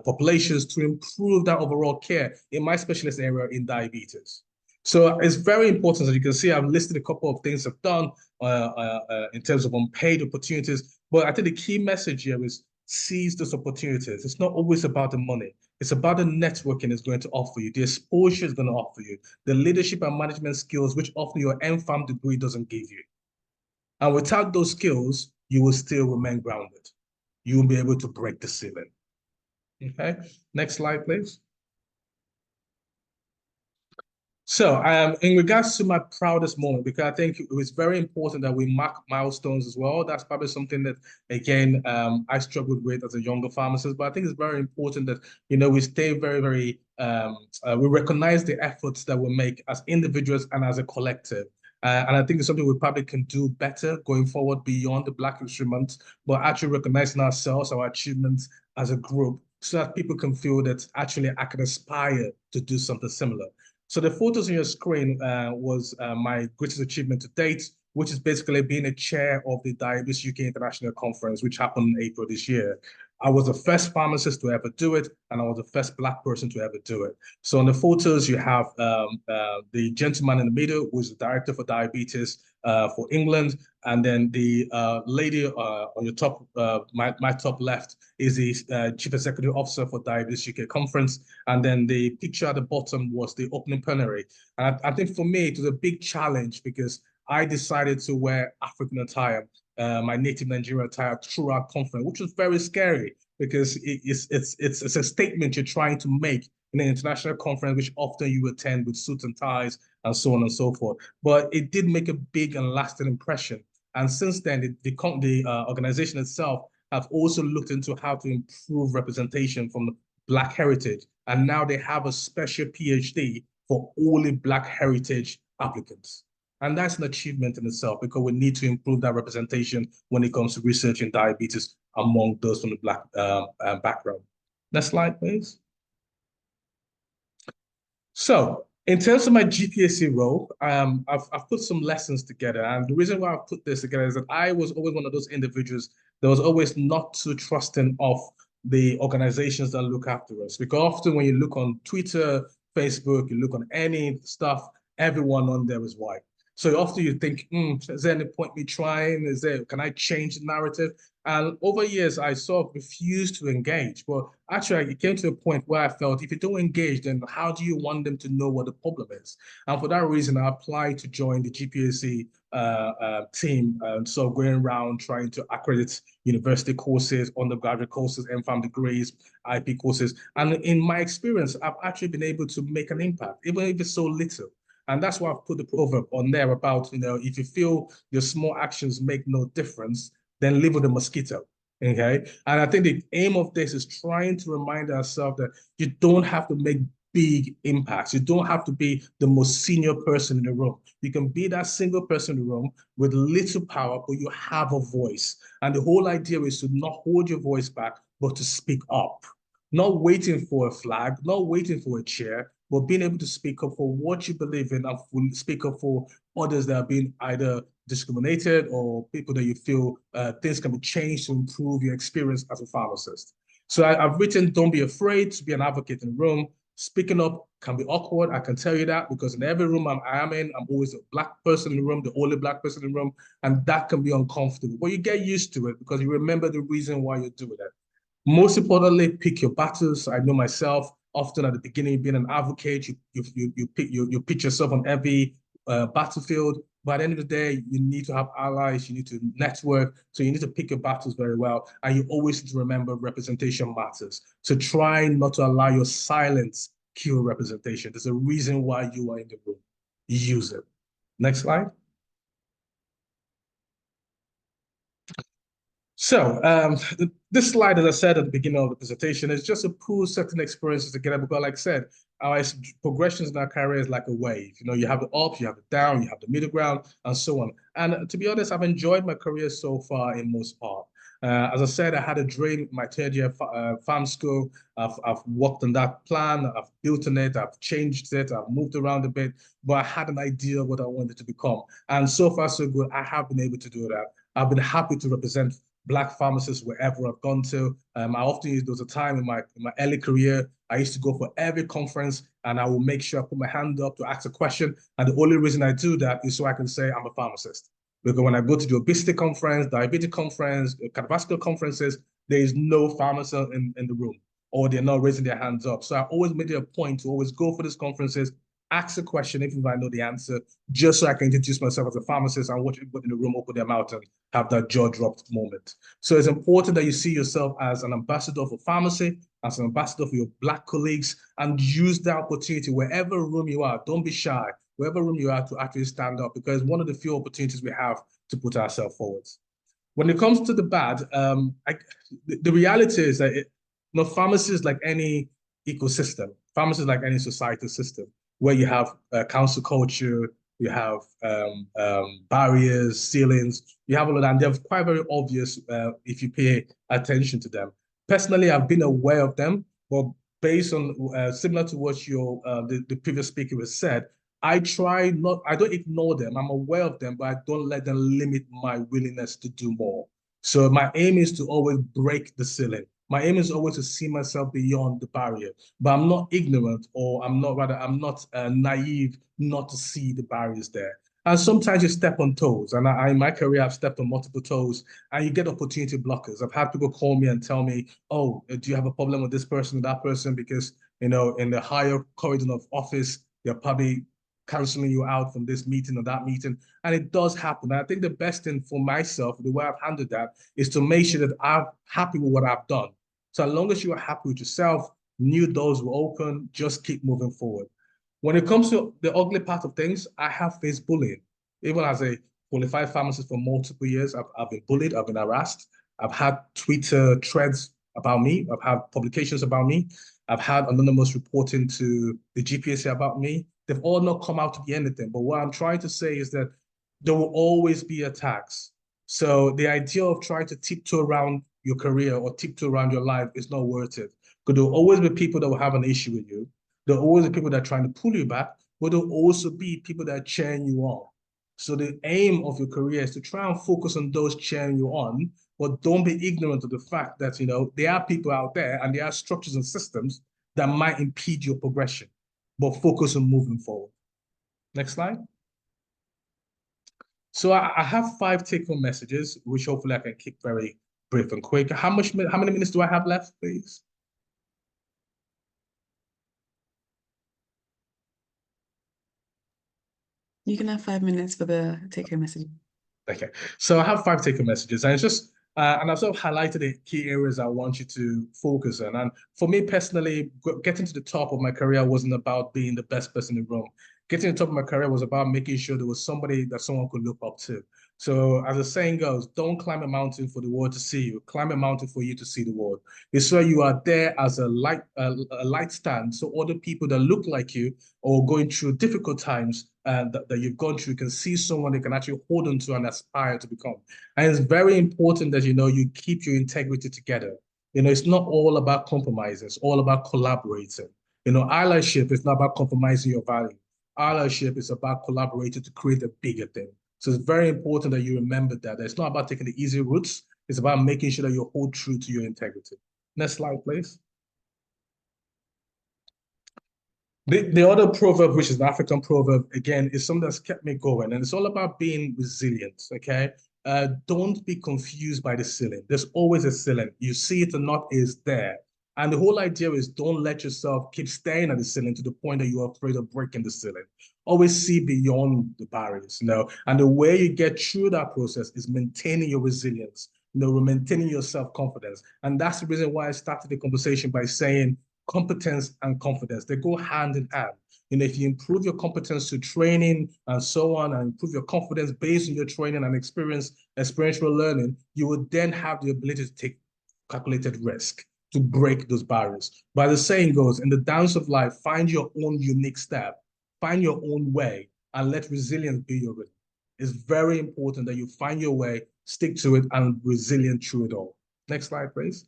populations, to improve that overall care in my specialist area in diabetes. So it's very important. As you can see, I've listed a couple of things I've done in terms of unpaid opportunities, but I think the key message here is seize those opportunities. It's not always about the money. It's about the networking it's going to offer you, the exposure it's going to offer you, the leadership and management skills, which often your MPharm degree doesn't give you. And without those skills, you will still remain grounded. You won't be able to break the ceiling. Okay, next slide, please. So in regards to my proudest moment, because I think it was very important that we mark milestones as well. That's probably something that, again, I struggled with as a younger pharmacist, but I think it's very important that, you know, we stay very, very, we recognize the efforts that we make as individuals and as a collective. And I think it's something we probably can do better going forward beyond the Black History Month, but actually recognizing ourselves, our achievements as a group, so that people can feel that actually I can aspire to do something similar. So the photos on your screen was my greatest achievement to date, which is basically being a chair of the Diabetes UK International Conference, which happened in April this year. I was the first pharmacist to ever do it, and I was the first Black person to ever do it. So in the photos, you have the gentleman in the middle, who is the director for diabetes for England, and then the lady on your top, my top left, is the Chief Executive Officer for Diabetes UK Conference, and then the picture at the bottom was the opening plenary. And I think for me, it was a big challenge because I decided to wear African attire, my native Nigerian attire throughout conference, which was very scary because it's a statement you're trying to make in an international conference, which often you attend with suits and ties and so on and so forth. But it did make a big and lasting impression. And since then, the organization itself have also looked into how to improve representation from the Black heritage. And now they have a special PhD for only Black heritage applicants. And that's an achievement in itself because we need to improve that representation when it comes to research in diabetes among those from the Black background. Next slide, please. So in terms of my GPSA role, I've put some lessons together. And the reason why I've put this together is that I was always one of those individuals that was always not too trusting of the organizations that look after us. Because often when you look on Twitter, Facebook, you look on any stuff, everyone on there is white. So often you think, is there any point me trying? Can I change the narrative? And over years, I sort of refused to engage. But actually, it came to a point where I felt if you don't engage, then how do you want them to know what the problem is? And for that reason, I applied to join the GPSA team. So going around trying to accredit university courses, undergraduate courses, MPharm degrees, IP courses. And in my experience, I've actually been able to make an impact, even if it's so little. And that's why I've put the proverb on there about, you know, if you feel your small actions make no difference, then live with a mosquito, okay? And I think the aim of this is trying to remind ourselves that you don't have to make big impacts. You don't have to be the most senior person in the room. You can be that single person in the room with little power, but you have a voice. And the whole idea is to not hold your voice back, but to speak up. Not waiting for a flag, not waiting for a chair, but being able to speak up for what you believe in and speak up for others that are being either discriminated or people that you feel things can be changed to improve your experience as a pharmacist. So I've written, don't be afraid to be an advocate in the room. Speaking up can be awkward. I can tell you that because in every room I am in, I'm always a Black person in the room, the only Black person in the room, and that can be uncomfortable. But you get used to it because you remember the reason why you're doing it. Most importantly, pick your battles. I know myself, often at the beginning, being an advocate, you pitch yourself on every battlefield. By the end of the day, you need to have allies, you need to network, so you need to pick your battles very well. And you always need to remember representation matters. So try not to allow your silence kill representation. There's a reason why you are in the room. Use it. Next slide. So this slide, as I said at the beginning of the presentation, is just to pull certain experiences together because, like I said, our progressions in our career is like a wave. You know, you have the up, you have the down, you have the middle ground, and so on. And to be honest, I've enjoyed my career so far in most part. As I said, I had a dream my third year farm school. I've worked on that plan. I've built on it. I've changed it. I've moved around a bit, but I had an idea of what I wanted to become. And so far, so good. I have been able to do that. I've been happy to represent Black pharmacists wherever I've gone to. I often use, there was a time in my early career, I used to go for every conference and I will make sure I put my hand up to ask a question. And the only reason I do that is so I can say I'm a pharmacist. Because when I go to the obesity conference, diabetes conference, cardiovascular conferences, there is no pharmacist in the room, or they're not raising their hands up. So I always made it a point to always go for these conferences, ask a question even if I know the answer, just so I can introduce myself as a pharmacist and watch people in the room open their mouth and have that jaw-dropped moment. So it's important that you see yourself as an ambassador for pharmacy, as an ambassador for your Black colleagues, and use that opportunity wherever room you are. Don't be shy, wherever room you are, to actually stand up, because one of the few opportunities we have to put ourselves forward. When it comes to the bad, the reality is that pharmacy is like any ecosystem. Pharmacy is like any societal system where you have council culture, you have barriers, ceilings, you have all of that, and they're quite very obvious if you pay attention to them. Personally, I've been aware of them, but based on similar to what the previous speaker has said, I don't ignore them. I'm aware of them, but I don't let them limit my willingness to do more. So my aim is to always break the ceiling. My aim is always to see myself beyond the barrier, but I'm not ignorant, or I'm not naive not to see the barriers there. And sometimes you step on toes, and in my career, I've stepped on multiple toes, and you get opportunity blockers. I've had people call me and tell me, oh, do you have a problem with this person or that person? Because, in the higher corridor of office, they're probably canceling you out from this meeting or that meeting. And it does happen. And I think the best thing for myself, the way I've handled that, is to make sure that I'm happy with what I've done. So as long as you are happy with yourself, new doors will open, just keep moving forward. When it comes to the ugly part of things, I have faced bullying. Even as a qualified pharmacist for multiple years, I've been bullied, I've been harassed. I've had Twitter threads about me. I've had publications about me. I've had anonymous reporting to the BPSA about me. They've all not come out to be anything. But what I'm trying to say is that there will always be attacks. So the idea of trying to tiptoe around your career or tiptoe around your life is not worth it. Because there will always be people that will have an issue with you. There will always be people that are trying to pull you back, but there will also be people that are cheering you on. So the aim of your career is to try and focus on those cheering you on, but don't be ignorant of the fact that, there are people out there and there are structures and systems that might impede your progression, but focus on moving forward. Next slide. So I have 5 take-home messages, which hopefully I can keep very brief and quick. How many minutes do I have left, please? You can have 5 minutes for the take-home message. Okay, so I have 5 take-home messages, and it's just and I've sort of highlighted the key areas I want you to focus on. And for me personally, getting to the top of my career wasn't about being the best person in the room. Getting to the top of my career was about making sure there was somebody that someone could look up to. So as the saying goes, don't climb a mountain for the world to see you. Climb a mountain for you to see the world. It's where you are there as a light stand, so other people that look like you or going through difficult times that you've gone through can see someone they can actually hold on to and aspire to become. And it's very important that you keep your integrity together. It's not all about compromising, it's all about collaborating. Allyship is not about compromising your value. Allyship is about collaborating to create a bigger thing. So it's very important that you remember that. It's not about taking the easy routes, it's about making sure that you hold true to your integrity. Next slide, please. The other proverb, which is an African proverb, again, is something that's kept me going, and it's all about being resilient, okay? Don't be confused by the ceiling. There's always a ceiling. You see it or not, is there. And the whole idea is don't let yourself keep staring at the ceiling to the point that you're afraid of breaking the ceiling. Always see beyond the barriers, you know? And the way you get through that process is maintaining your resilience, you know, maintaining your self-confidence. And that's the reason why I started the conversation by saying, competence and confidence, they go hand in hand. You know, if you improve your competence to training and so on, and improve your confidence based on your training and experiential learning, you would then have the ability to take calculated risk to break those barriers. But the saying goes, in the dance of life, find your own unique step, find your own way, and let resilience be your rhythm. It's very important that you find your way, stick to it, and resilient through it all. Next slide, please.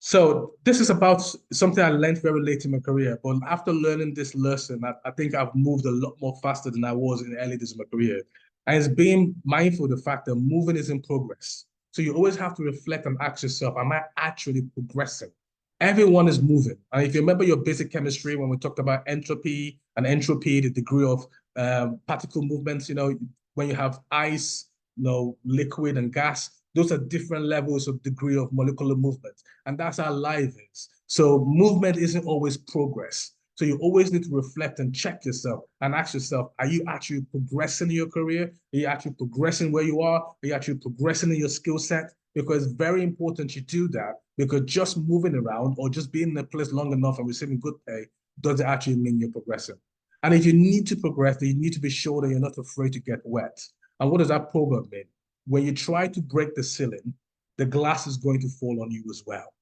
So this is about something I learned very late in my career, but after learning this lesson, I think I've moved a lot more faster than I was in the early days of my career. And it's being mindful of the fact that moving is in progress. So you always have to reflect and ask yourself, am I actually progressing? Everyone is moving. And if you remember your basic chemistry, when we talked about entropy and entropy, the degree of particle movements, you know, when you have ice, you know, liquid and gas, those are different levels of degree of molecular movement. And that's how life is. So movement isn't always progress. So you always need to reflect and check yourself and ask yourself, are you actually progressing in your career? Are you actually progressing where you are? Are you actually progressing in your skill set? Because it's very important you do that, because just moving around or just being in a place long enough and receiving good pay doesn't actually mean you're progressing. And if you need to progress, then you need to be sure that you're not afraid to get wet. And what does that proverb mean? When you try to break the ceiling, the glass is going to fall on you as well.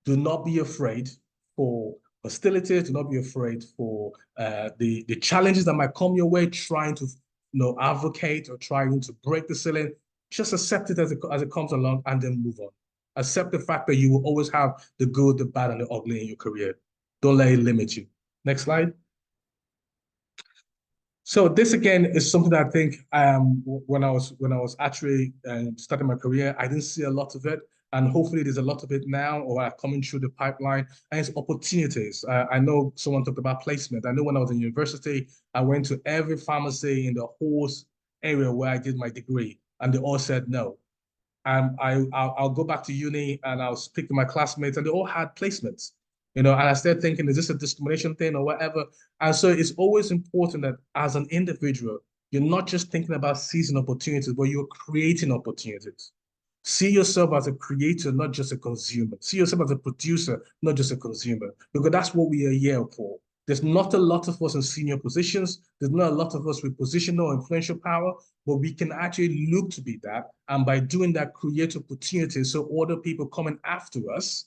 Do not be afraid for hostility. Do not be afraid for the challenges that might come your way, trying to advocate or trying to break the ceiling. Just accept it as it comes along and then move on. Accept the fact that you will always have the good, the bad, and the ugly in your career. Don't let it limit you. Next slide. So this again is something that I think when I was actually starting my career, I didn't see a lot of it, and hopefully there's a lot of it now or coming through the pipeline. And it's opportunities. I know someone talked about placement. I know when I was in university, I went to every pharmacy in the whole area where I did my degree, and they all said no. And I'll go back to uni and I'll speak to my classmates, and they all had placements. You know, and I started thinking, is this a discrimination thing or whatever? And so it's always important that as an individual, you're not just thinking about seizing opportunities, but you're creating opportunities. See yourself as a creator, not just a consumer. See yourself as a producer, not just a consumer, because that's what we are here for. There's not a lot of us in senior positions. There's not a lot of us with positional or influential power, but we can actually look to be that. And by doing that, create opportunities so other people coming after us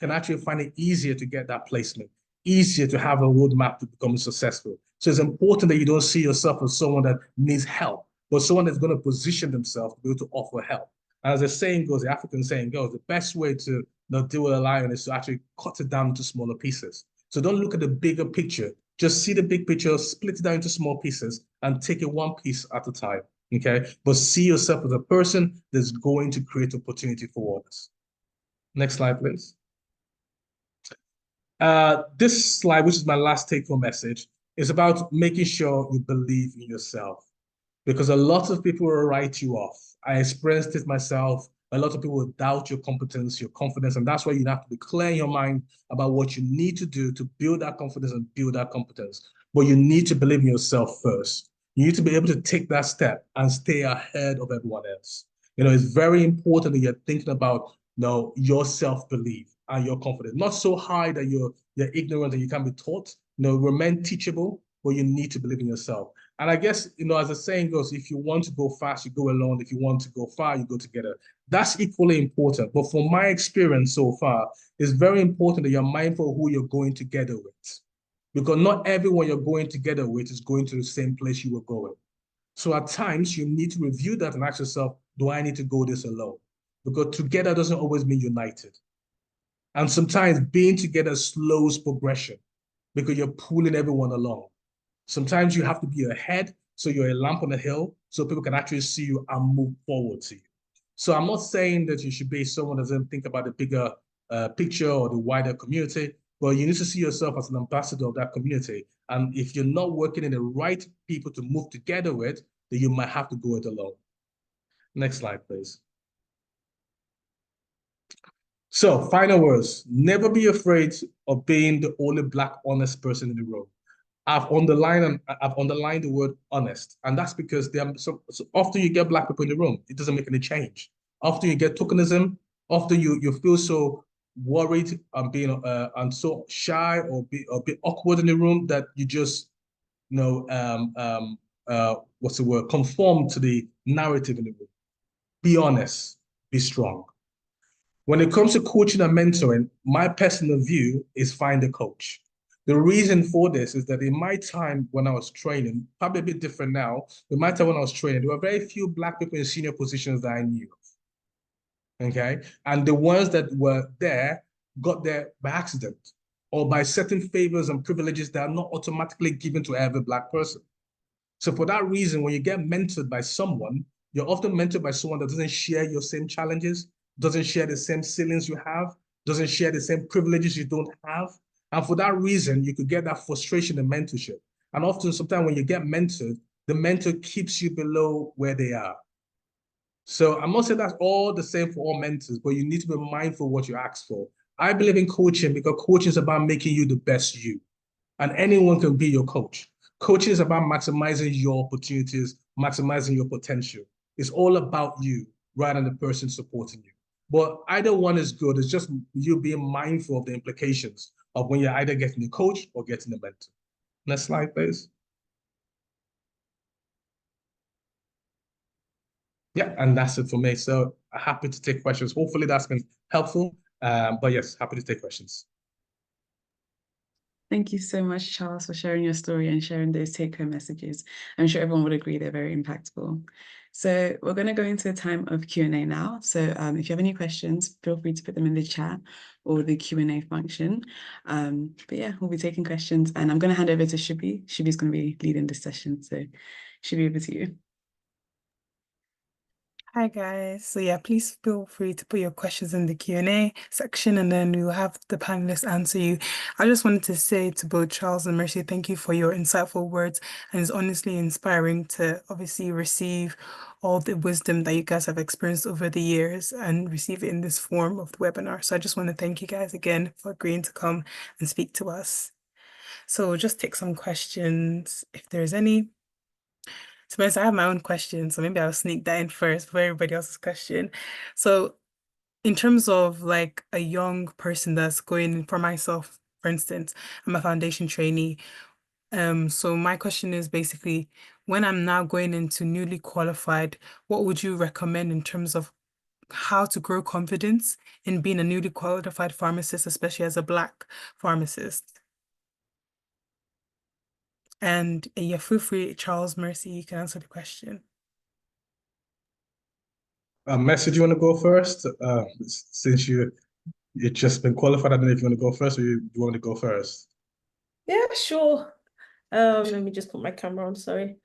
can actually find it easier to get that placement, easier to have a roadmap to become successful. So it's important that you don't see yourself as someone that needs help, but someone that's going to position themselves to be able to offer help. And as the saying goes, the African saying goes, the best way to deal with a lion is to actually cut it down into smaller pieces. So don't look at the bigger picture. Just see the big picture, split it down into small pieces, and take it one piece at a time. Okay? But see yourself as a person that's going to create opportunity for others. Next slide, please. This slide, which is my last take-home message, is about making sure you believe in yourself. Because a lot of people will write you off. I experienced it myself. A lot of people will doubt your competence, your confidence, and that's why you have to be clear in your mind about what you need to do to build that confidence and build that competence. But you need to believe in yourself first. You need to be able to take that step and stay ahead of everyone else. You know, it's very important that you're thinking about your self-belief and your confidence. Not so high that you're ignorant and you can't be taught. Remain teachable, but you need to believe in yourself. And I guess, as the saying goes, if you want to go fast, you go alone. If you want to go far, you go together. That's equally important. But from my experience so far, it's very important that you're mindful of who you're going together with. Because not everyone you're going together with is going to the same place you were going. So at times, you need to review that and ask yourself, do I need to go this alone? Because together doesn't always mean united. And sometimes being together slows progression because you're pulling everyone along. Sometimes you have to be ahead, so you're a lamp on a hill, so people can actually see you and move forward to you. So I'm not saying that you should be someone that doesn't think about the bigger picture or the wider community, but you need to see yourself as an ambassador of that community. And if you're not working in the right people to move together with, then you might have to go it alone. Next slide, please. So, final words. Never be afraid of being the only Black honest person in the room. I've underlined the word honest, and that's because there are so often you get Black people in the room, it doesn't make any change. Often you get tokenism. Often you feel so worried and being and so shy or a bit awkward in the room that you just what's the word, conform to the narrative in the room. Be honest. Be strong. When it comes to coaching and mentoring, my personal view is find a coach. The reason for this is that in my time when I was training, probably a bit different now, in my time when I was training, there were very few Black people in senior positions that I knew. Okay. And the ones that were there got there by accident or by certain favors and privileges that are not automatically given to every Black person. So for that reason, when you get mentored by someone, you're often mentored by someone that doesn't share your same challenges, doesn't share the same ceilings you have, doesn't share the same privileges you don't have. And for that reason, you could get that frustration in mentorship. And often, sometimes when you get mentored, the mentor keeps you below where they are. So I'm not saying that's all the same for all mentors, but you need to be mindful of what you ask for. I believe in coaching because coaching is about making you the best you. And anyone can be your coach. Coaching is about maximizing your opportunities, maximizing your potential. It's all about you rather than the person supporting you. But either one is good. It's just you being mindful of the implications of when you're either getting a coach or getting a mentor. Next slide, please. Yeah, and that's it for me. So happy to take questions. Hopefully that's been helpful. But yes, happy to take questions. Thank you so much, Charles, for sharing your story and sharing those take-home messages. I'm sure everyone would agree they're very impactful. So we're going to go into a time of Q&A now. So if you have any questions, feel free to put them in the chat or the Q&A function. But yeah, we'll be taking questions, and I'm going to hand over to Shubi. Shubi's going to be leading this session. So Shubi, over to you. Hi guys. So yeah, please feel free to put your questions in the Q&A section and then we'll have the panelists answer you. I just wanted to say to both Charles and Mercy, thank you for your insightful words, and it's honestly inspiring to obviously receive all the wisdom that you guys have experienced over the years and receive it in this form of the webinar. So I just want to thank you guys again for agreeing to come and speak to us. So we'll just take some questions if there's any. So I have my own question, so maybe I'll sneak that in first before everybody else's question. So in terms of like a young person that's going, for myself, for instance, I'm a foundation trainee. So my question is basically, when I'm now going into newly qualified, what would you recommend in terms of how to grow confidence in being a newly qualified pharmacist, especially as a Black pharmacist? And yeah, feel free, Charles, Mercy, you can answer the question. Mercy, do you want to go first? Since you've just been qualified, I don't know if you want to go first or you want to go first. Yeah, sure. Let me just put my camera on, sorry.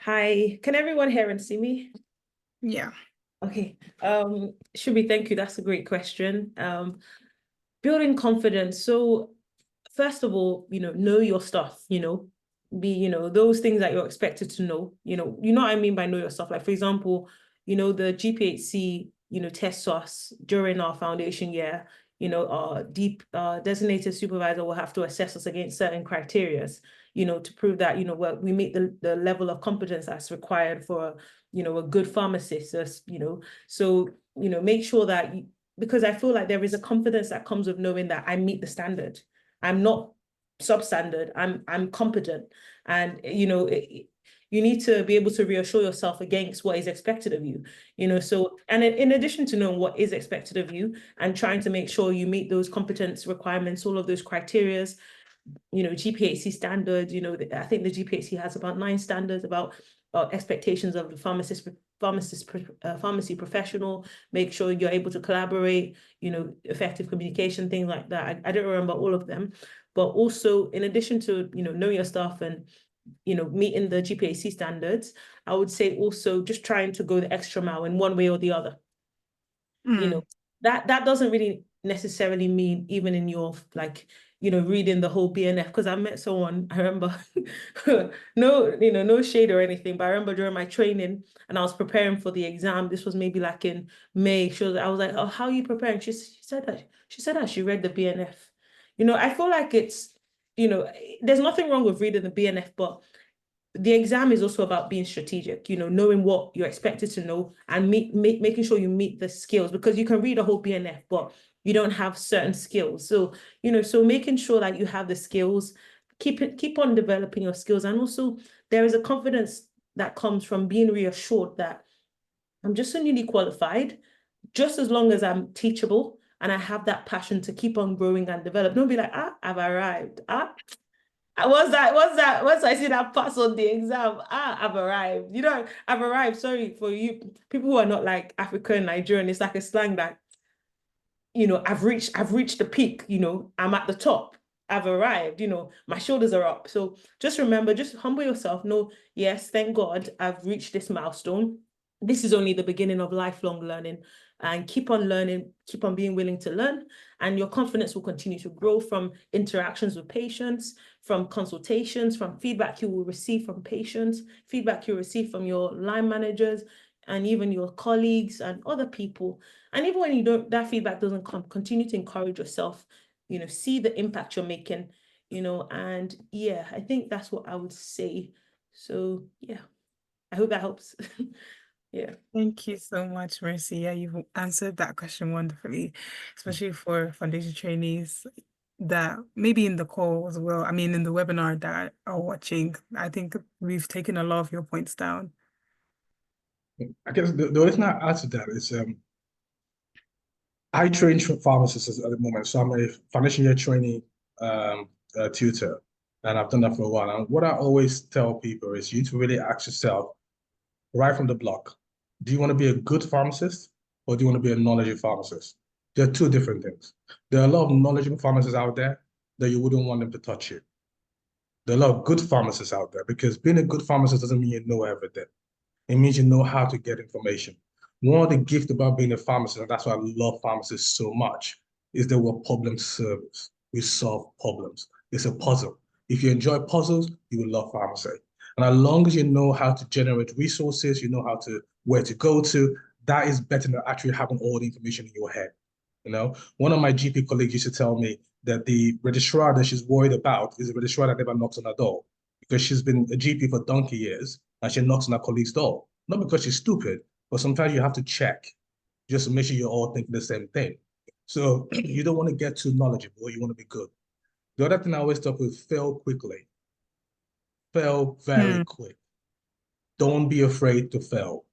Hi, can everyone hear and see me? Yeah. Okay. Shubi, thank you. That's a great question. Building confidence. So first of all, know your stuff, those things that you're expected to know, you know what I mean by know your stuff. Like, for example, the GPHC, tests us during our foundation year, our designated supervisor will have to assess us against certain criteria, to prove that, we meet the level of competence that's required for, a good pharmacist, so, make sure that because I feel like there is a confidence that comes with knowing that I meet the standard. I'm not substandard. I'm competent, and you need to be able to reassure yourself against what is expected of you. So, and in addition to knowing what is expected of you and trying to make sure you meet those competence requirements, all of those criterias, GPHC standards. I think the GPHC has about 9 standards about expectations of the pharmacy professional. Make sure you're able to collaborate, effective communication, things like that. I don't remember all of them, but also in addition to, knowing your stuff and, meeting the GPHC standards, I would say also just trying to go the extra mile in one way or the other. That doesn't really necessarily mean even in your, like, reading the whole BNF, because I met someone, I remember, no shade or anything, but I remember during my training and I was preparing for the exam. This was maybe like in May. I was like, oh, how are you preparing? She said that she read the BNF. I feel like it's, there's nothing wrong with reading the BNF, but the exam is also about being strategic, knowing what you're expected to know and making sure you meet the skills, because you can read a whole BNF, but you don't have certain skills. So, so making sure that you have the skills, keep on developing your skills. And also there is a confidence that comes from being reassured that I'm just so newly qualified, just as long as I'm teachable and I have that passion to keep on growing and develop. Don't be like, I've arrived. Once I see that pass on the exam, I've arrived. I've arrived. Sorry for you, people who are not like African, Nigerian. It's like a slang that, I've reached the peak. I'm at the top. I've arrived. My shoulders are up. So just remember, just humble yourself. No, yes, thank God I've reached this milestone. This is only the beginning of lifelong learning, and keep on learning, keep on being willing to learn, and your confidence will continue to grow from interactions with patients, from consultations, from feedback you will receive from patients, feedback you receive from your line managers, and even your colleagues and other people. And even when that feedback doesn't come, continue to encourage yourself, see the impact you're making, and yeah, I think that's what I would say. So yeah, I hope that helps. Yeah. Thank you so much, Mercy. Yeah, you've answered that question wonderfully, especially for foundation trainees that maybe in the call as well. I mean, in the webinar that are watching, I think we've taken a lot of your points down. I guess the only thing I add to that is I train pharmacists at the moment, so I'm a foundation year trainee tutor, and I've done that for a while. And what I always tell people is you need to really ask yourself right from the block, do you want to be a good pharmacist or do you want to be a knowledgeable pharmacist? They're two different things. There are a lot of knowledgeable pharmacists out there that you wouldn't want them to touch you. There are a lot of good pharmacists out there, because being a good pharmacist doesn't mean you know everything. It means you know how to get information. One of the gifts about being a pharmacist, and that's why I love pharmacists so much, is that we're problem solvers. We solve problems. It's a puzzle. If you enjoy puzzles, you will love pharmacy. And as long as you know how to generate resources, you know where to go to, that is better than actually having all the information in your head. One of my GP colleagues used to tell me that the registrar that she's worried about is a registrar that never knocks on her door, because she's been a GP for donkey years and she knocks on her colleague's door. Not because she's stupid, but sometimes you have to check just to make sure you're all thinking the same thing. So you don't want to get too knowledgeable, you want to be good. The other thing I always talk with, fail quickly. Fail very quick. Don't be afraid to fail.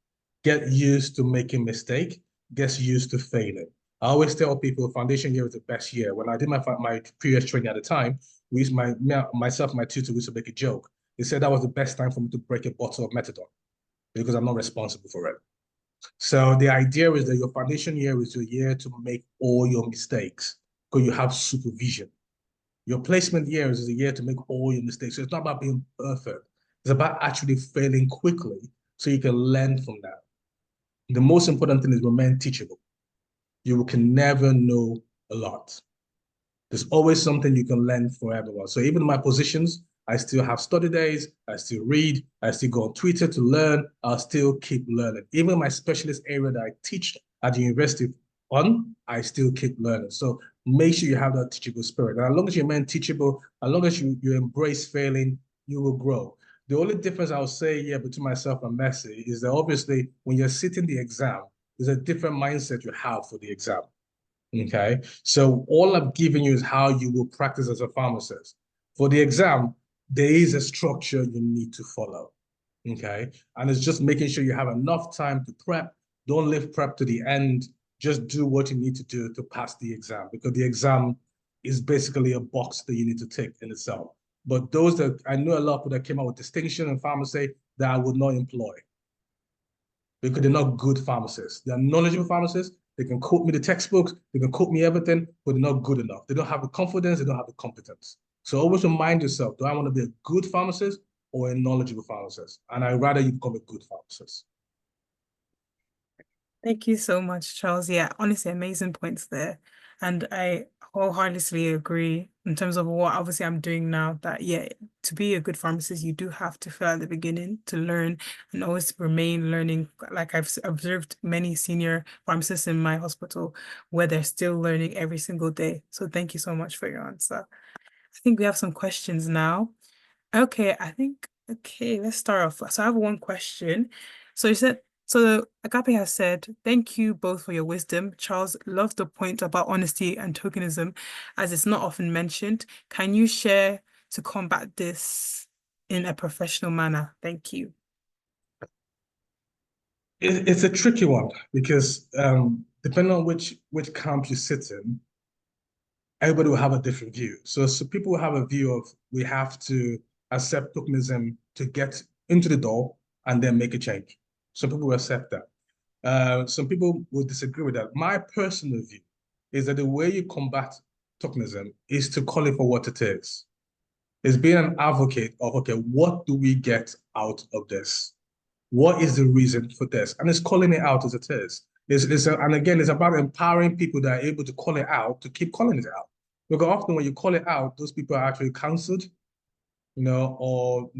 Get used to making mistakes. Get used to failing. I always tell people foundation year is the best year. When I did my previous training at the time, myself and my tutor used to make a joke. They said that was the best time for me to break a bottle of methadone because I'm not responsible for it. So the idea is that your foundation year is your year to make all your mistakes because you have supervision. Your placement year is a year to make all your mistakes. So it's not about being perfect. It's about actually failing quickly so you can learn from that. The most important thing is remain teachable. You can never know a lot. There's always something you can learn for everyone. So even in my positions, I still have study days, I still read, I still go on Twitter to learn, I'll still keep learning. Even my specialist area that I teach at the university on, I still keep learning. So make sure you have that teachable spirit. And as long as you remain teachable, as long as you embrace failing, you will grow. The only difference I'll say here between myself and Messi is that obviously when you're sitting the exam, there's a different mindset you have for the exam. Okay, so all I'm giving you is how you will practice as a pharmacist. For the exam, there is a structure you need to follow. Okay, and it's just making sure you have enough time to prep. Don't leave prep to the end. Just do what you need to do to pass the exam, because the exam is basically a box that you need to tick in itself. But those that I know a lot of people that came out with distinction in pharmacy that I would not employ, because they're not good pharmacists. They're knowledgeable pharmacists. They can quote me the textbooks, they can quote me everything, but they're not good enough. They don't have the confidence, they don't have the competence. So always remind yourself, do I want to be a good pharmacist or a knowledgeable pharmacist? And I'd rather you become a good pharmacist. Thank you so much, Charles. Yeah, honestly, amazing points there. And I wholeheartedly agree in terms of what obviously I'm doing now, that yeah, to be a good pharmacist, you do have to fail at the beginning to learn and always remain learning. Like I've observed many senior pharmacists in my hospital where they're still learning every single day. So thank you so much for your answer. I think we have some questions now. Okay, let's start off. So I have one question. So you said, so Agape has said, thank you both for your wisdom. Charles, love the point about honesty and tokenism, as it's not often mentioned. Can you share to combat this in a professional manner? Thank you. It's a tricky one because depending on which camp you sit in, everybody will have a different view. So people will have a view of we have to accept tokenism to get into the door and then make a change. Some people will accept that. Some people will disagree with that. My personal view is that the way you combat tokenism is to call it for what it is. It's being an advocate of, okay, what do we get out of this? What is the reason for this? And it's calling it out as it is. And again, it's about empowering people that are able to call it out, to keep calling it out. Because often when you call it out, those people are actually counseled, or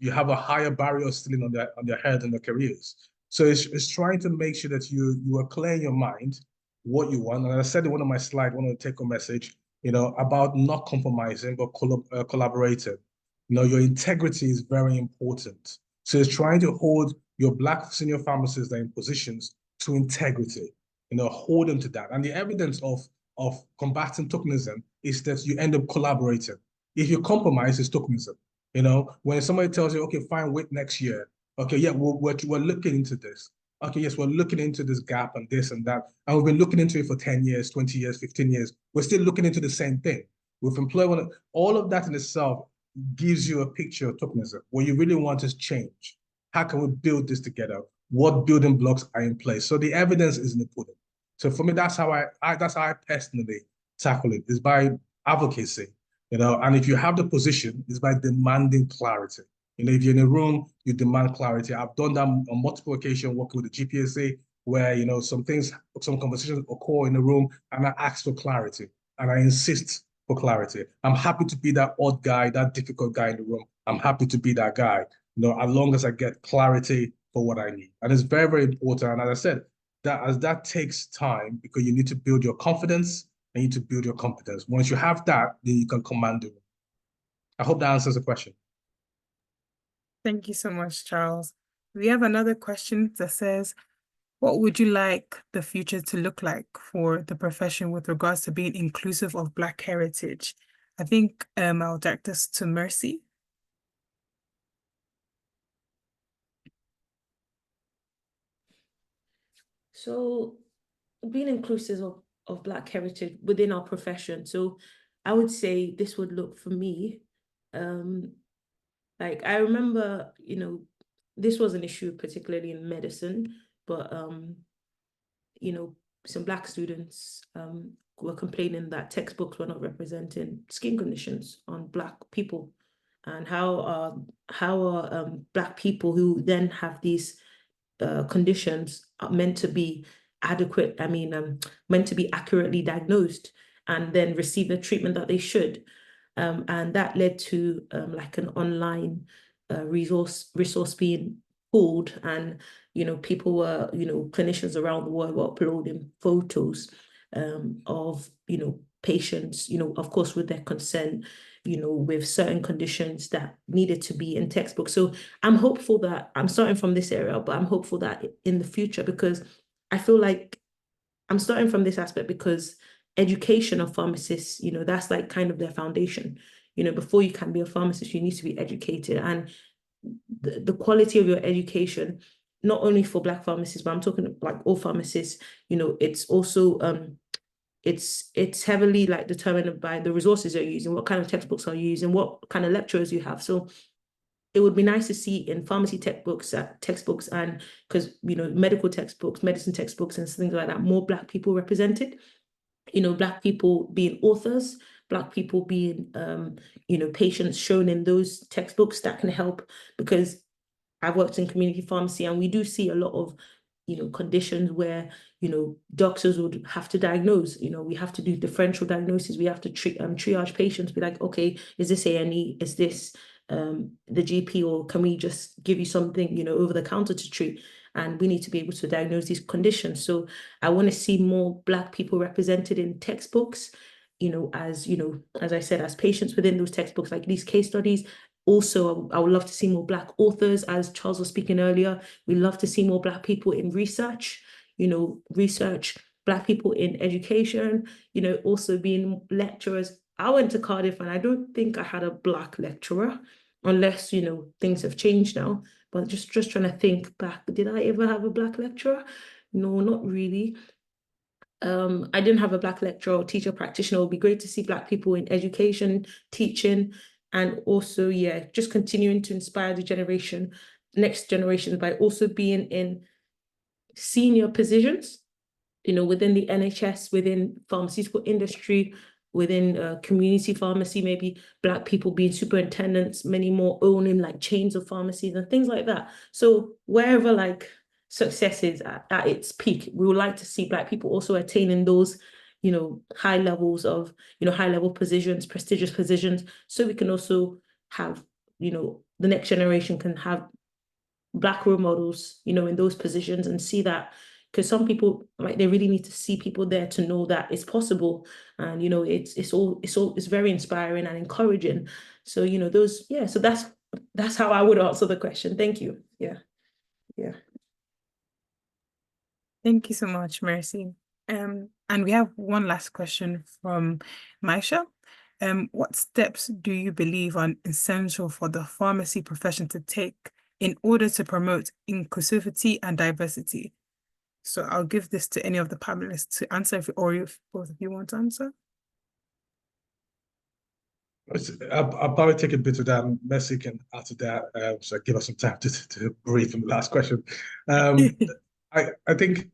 you have a higher barrier still on their head and their careers. So it's trying to make sure that you are clear in your mind what you want. And I said in one of my slides, one of the take-home message, about not compromising but collaborating. Your integrity is very important. So it's trying to hold your Black senior pharmacists that are in positions to integrity, hold them to that. And the evidence of combating tokenism is that you end up collaborating. If you compromise, it's tokenism. When somebody tells you, okay, fine, wait next year. Okay, yeah, we're looking into this. Okay, yes, we're looking into this gap and this and that. And we've been looking into it for 10 years, 20 years, 15 years. We're still looking into the same thing. We've employed all of that in itself gives you a picture of tokenism. What you really want is change. How can we build this together? What building blocks are in place? So the evidence is in the pudding. So for me, that's how I personally tackle it, is by advocacy. And if you have the position, it's by demanding clarity. If you're in a room, you demand clarity. I've done that on multiple occasions working with the GPSA, where, some conversations occur in the room, and I ask for clarity, and I insist for clarity. I'm happy to be that odd guy, that difficult guy in the room. I'm happy to be that guy, as long as I get clarity for what I need. And it's very, very important. And as I said, that takes time, because you need to build your confidence and you need to build your competence. Once you have that, then you can command the room. I hope that answers the question. Thank you so much, Charles. We have another question that says, what would you like the future to look like for the profession with regards to being inclusive of Black heritage? I think I'll direct this to Mercy. So being inclusive of Black heritage within our profession. So I would say this would look for me, like I remember, this was an issue particularly in medicine, but some Black students were complaining that textbooks were not representing skin conditions on Black people, and how are Black people who then have these conditions are meant to be meant to be accurately diagnosed and then receive the treatment that they should. And that led to like an online resource being pulled, and people were, clinicians around the world were uploading photos of patients, of course with their consent, with certain conditions that needed to be in textbooks. So I'm hopeful that, I'm starting from this area, but I'm hopeful that in the future, because I feel like I'm starting from this aspect because education of pharmacists, that's like kind of their foundation. Before you can be a pharmacist, you need to be educated, and the quality of your education, not only for Black pharmacists, but I'm talking like all pharmacists, it's also it's heavily like determined by the resources you're using, what kind of textbooks are you using, what kind of lecturers you have. So it would be nice to see in pharmacy textbooks, and because medical textbooks, medicine textbooks, and things like that, more Black people represented. Black people being authors, Black people being patients shown in those textbooks that can help, because I've worked in community pharmacy, and we do see a lot of conditions where, doctors would have to diagnose, we have to do differential diagnosis. We have to triage patients, be like, okay, is this A&E? Is this the GP, or can we just give you something, over the counter to treat? And we need to be able to diagnose these conditions. So I want to see more Black people represented in textbooks, as I said, as patients within those textbooks, like these case studies. Also, I would love to see more Black authors, as Charles was speaking earlier. We love to see more Black people in research, Black people in education, also being lecturers. I went to Cardiff and I don't think I had a Black lecturer, unless, things have changed now. But just trying to think back, did I ever have a Black lecturer? No, not really. I didn't have a Black lecturer or teacher practitioner. It would be great to see Black people in education, teaching, and also, just continuing to inspire the next generation by also being in senior positions, within the NHS, within pharmaceutical industry, within community pharmacy, maybe Black people being superintendents, many more owning like chains of pharmacies and things like that. So wherever like success is at its peak, we would like to see Black people also attaining those, high levels of, high level positions, prestigious positions, so we can also have, the next generation can have Black role models, in those positions, and see that, because some people, like, they really need to see people there to know that it's possible. And it's very inspiring and encouraging. So so that's how I would answer the question. Thank you. Yeah. Thank you so much, Mercy. And we have one last question from Maisha. What steps do you believe are essential for the pharmacy profession to take in order to promote inclusivity and diversity? So I'll give this to any of the panelists to answer, if both of you want to answer. I'll probably take a bit of that. Mercy can add to that, so give us some time to breathe from the last question. I think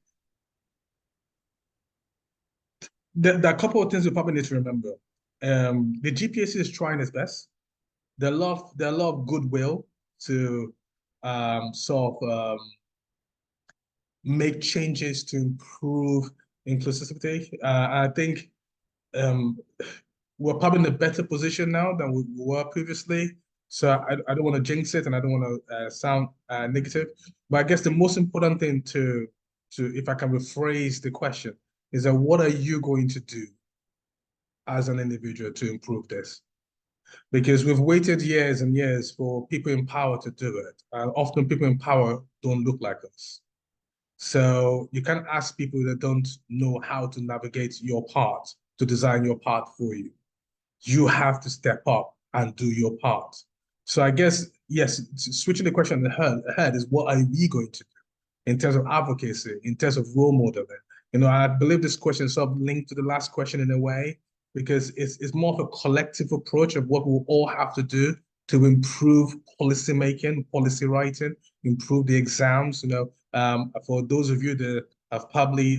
there are a couple of things we probably need to remember. The GPSA is trying its best. There are a lot of goodwill to make changes to improve inclusivity. I think we're probably in a better position now than we were previously. So I don't want to jinx it, and I don't want to sound negative. But I guess the most important thing to if I can rephrase the question, is that what are you going to do as an individual to improve this? Because we've waited years and years for people in power to do it. And often people in power don't look like us. So you can't ask people that don't know how to navigate your part to design your part for you. You have to step up and do your part. So I guess, yes, switching the question ahead is, what are we going to do in terms of advocacy, in terms of role modeling? I believe this question is sort of linked to the last question in a way, because it's more of a collective approach of what we'll all have to do to improve policy making, policy writing, improve the exams. For those of you that have probably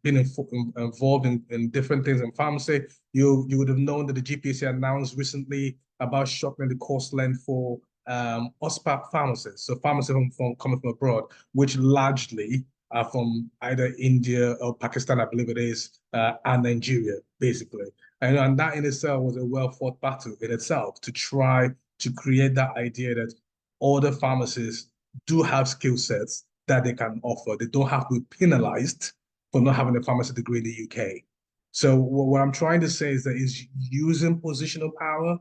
been involved in different things in pharmacy, you would have known that the GPSA announced recently about shortening the course length for OSPAP pharmacists, so pharmacists coming from abroad, which largely are from either India or Pakistan, I believe it is, and Nigeria, basically. And that in itself was a well-fought battle in itself, to try to create that idea that all the pharmacists do have skill sets that they can offer. They don't have to be penalized for not having a pharmacy degree in the UK. So what I'm trying to say is that is using positional power,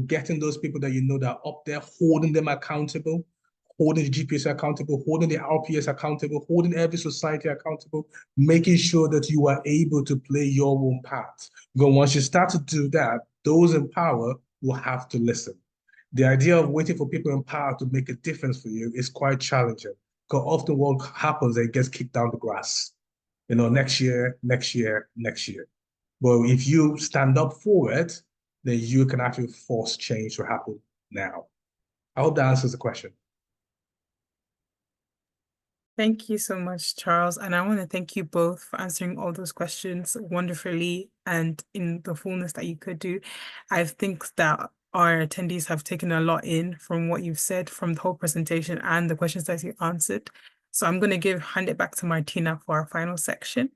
getting those people that that are up there, holding them accountable, holding the GPS accountable, holding the RPS accountable, holding every society accountable, making sure that you are able to play your own part. Because once you start to do that, those in power will have to listen. The idea of waiting for people in power to make a difference for you is quite challenging, because often what happens is it gets kicked down the grass. Next year. But if you stand up for it, then you can actually force change to happen now. I hope that answers the question. Thank you so much, Charles. And I want to thank you both for answering all those questions wonderfully and in the fullness that you could do. I think that our attendees have taken a lot in from what you've said, from the whole presentation and the questions that you answered. So I'm going to hand it back to Martina for our final section.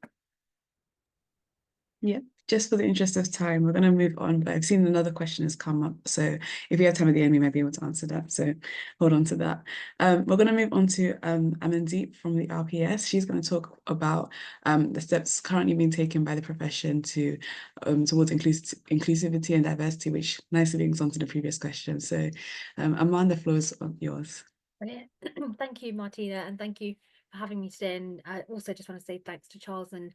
Yeah, just for the interest of time, we're going to move on, but I've seen another question has come up. So if you have time at the end, we might be able to answer that. So hold on to that. We're going to move on to Amandeep from the RPS. She's going to talk about the steps currently being taken by the profession to towards inclusivity and diversity, which nicely links on to the previous question. So Amanda, the floor is yours. Brilliant. Thank you, Martina, and thank you for having me today. And I also just want to say thanks to Charles and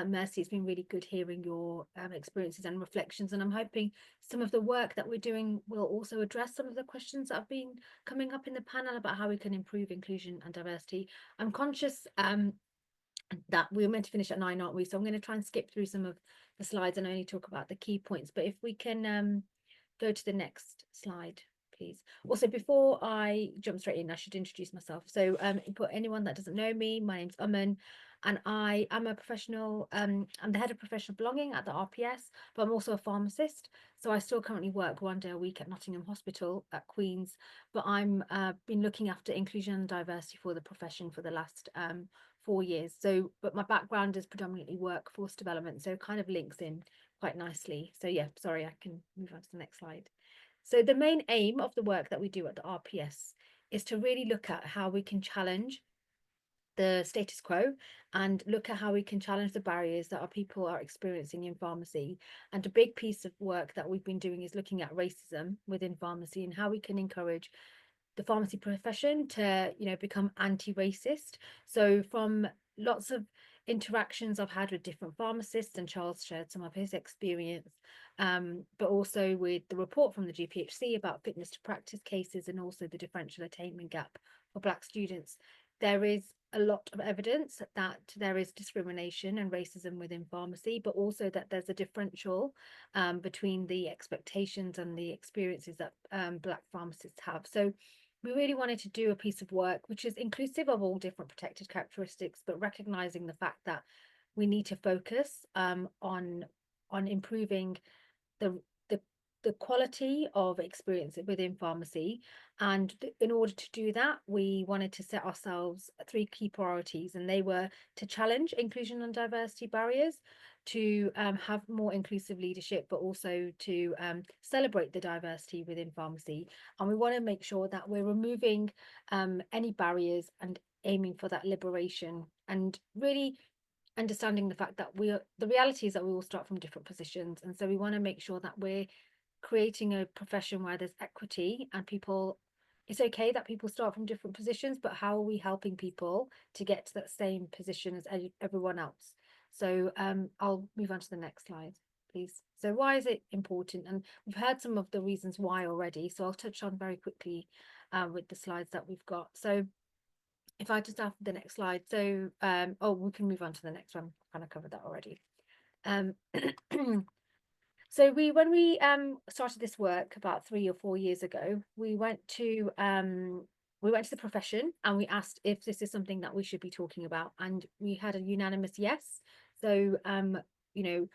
Mercy. It's been really good hearing your experiences and reflections, and I'm hoping some of the work that we're doing will also address some of the questions that have been coming up in the panel about how we can improve inclusion and diversity. I'm conscious that we were meant to finish at 9, aren't we? So I'm going to try and skip through some of the slides and only talk about the key points. But if we can go to the next slide, please. Also, before I jump straight in, I should introduce myself. So for anyone that doesn't know me, my name's Aman, and I am a professional, I'm the head of professional belonging at the RPS, but I'm also a pharmacist. So I still currently work 1 day a week at Nottingham Hospital at Queen's, but I'm been looking after inclusion and diversity for the profession for the last 4 years. So, but my background is predominantly workforce development, so it kind of links in quite nicely. So yeah, sorry, I can move on to the next slide. So the main aim of the work that we do at the RPS is to really look at how we can challenge the status quo and look at how we can challenge the barriers that our people are experiencing in pharmacy. And a big piece of work that we've been doing is looking at racism within pharmacy and how we can encourage the pharmacy profession to, you know, become anti-racist. So from lots of interactions I've had with different pharmacists, and Charles shared some of his experience, but also with the report from the GPHC about fitness to practice cases and also the differential attainment gap for Black students, there is a lot of evidence that there is discrimination and racism within pharmacy, but also that there's a differential between the expectations and the experiences that Black pharmacists have. So we really wanted to do a piece of work which is inclusive of all different protected characteristics, but recognizing the fact that we need to focus on improving the quality of experience within pharmacy. And in order to do that, we wanted to set ourselves 3 key priorities, and they were to challenge inclusion and diversity barriers, to have more inclusive leadership, but also to celebrate the diversity within pharmacy. And we want to make sure that we're removing any barriers and aiming for that liberation, and really understanding the fact that the reality is that we all start from different positions. And so we want to make sure that we're creating a profession where there's equity and people, it's okay that people start from different positions, but how are we helping people to get to that same position as everyone else? So I'll move on to the next slide, please. So why is it important? And we've heard some of the reasons why already, so I'll touch on very quickly with the slides that we've got. So if I just have the next slide, so oh, we can move on to the next one. Kind of covered that already. So when we started this work about 3 or 4 years ago, we went to the profession and we asked if this is something that we should be talking about, and we had a unanimous yes. So you know,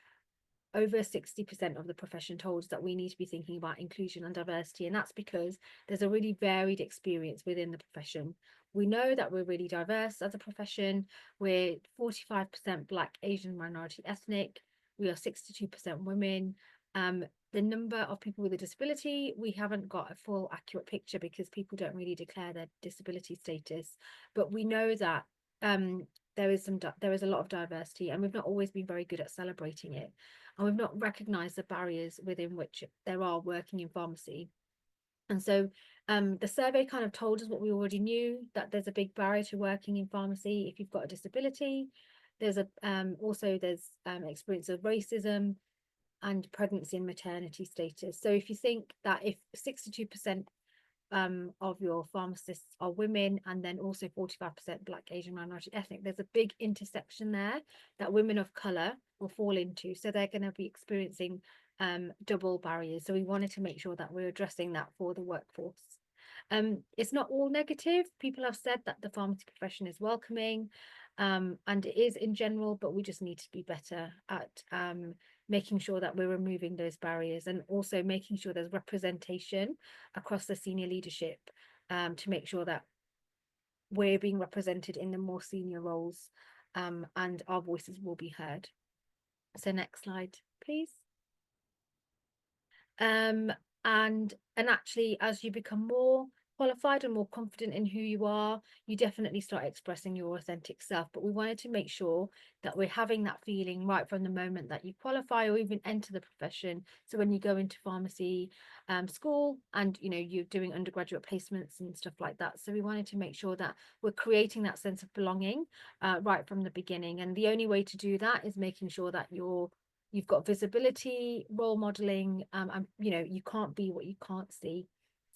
over 60% of the profession told us that we need to be thinking about inclusion and diversity, and that's because there's a really varied experience within the profession. We know that we're really diverse as a profession. We're 45% Black, Asian, minority ethnic. We are 62% women. The number of people with a disability, we haven't got a full accurate picture because people don't really declare their disability status, but we know that there is a lot of diversity, and we've not always been very good at celebrating it, and we've not recognized the barriers within which there are working in pharmacy. And so the survey kind of told us what we already knew, that there's a big barrier to working in pharmacy if you've got a disability. There's experience of racism and pregnancy and maternity status. So if you think that if 62% of your pharmacists are women, and then also 45% Black, Asian, minority ethnic, there's a big intersection there that women of color will fall into. So they're going to be experiencing double barriers. So we wanted to make sure that we're addressing that for the workforce. It's not all negative. People have said that the pharmacy profession is welcoming, and it is in general, but we just need to be better at making sure that we're removing those barriers, and also making sure there's representation across the senior leadership to make sure that we're being represented in the more senior roles, and our voices will be heard. So next slide, please. And actually, as you become more qualified and more confident in who you are, you definitely start expressing your authentic self. But we wanted to make sure that we're having that feeling right from the moment that you qualify or even enter the profession. So when you go into pharmacy school, and you're doing undergraduate placements and stuff like that. So we wanted to make sure that we're creating that sense of belonging right from the beginning. And the only way to do that is making sure that you've got visibility, role modeling, and you can't be what you can't see.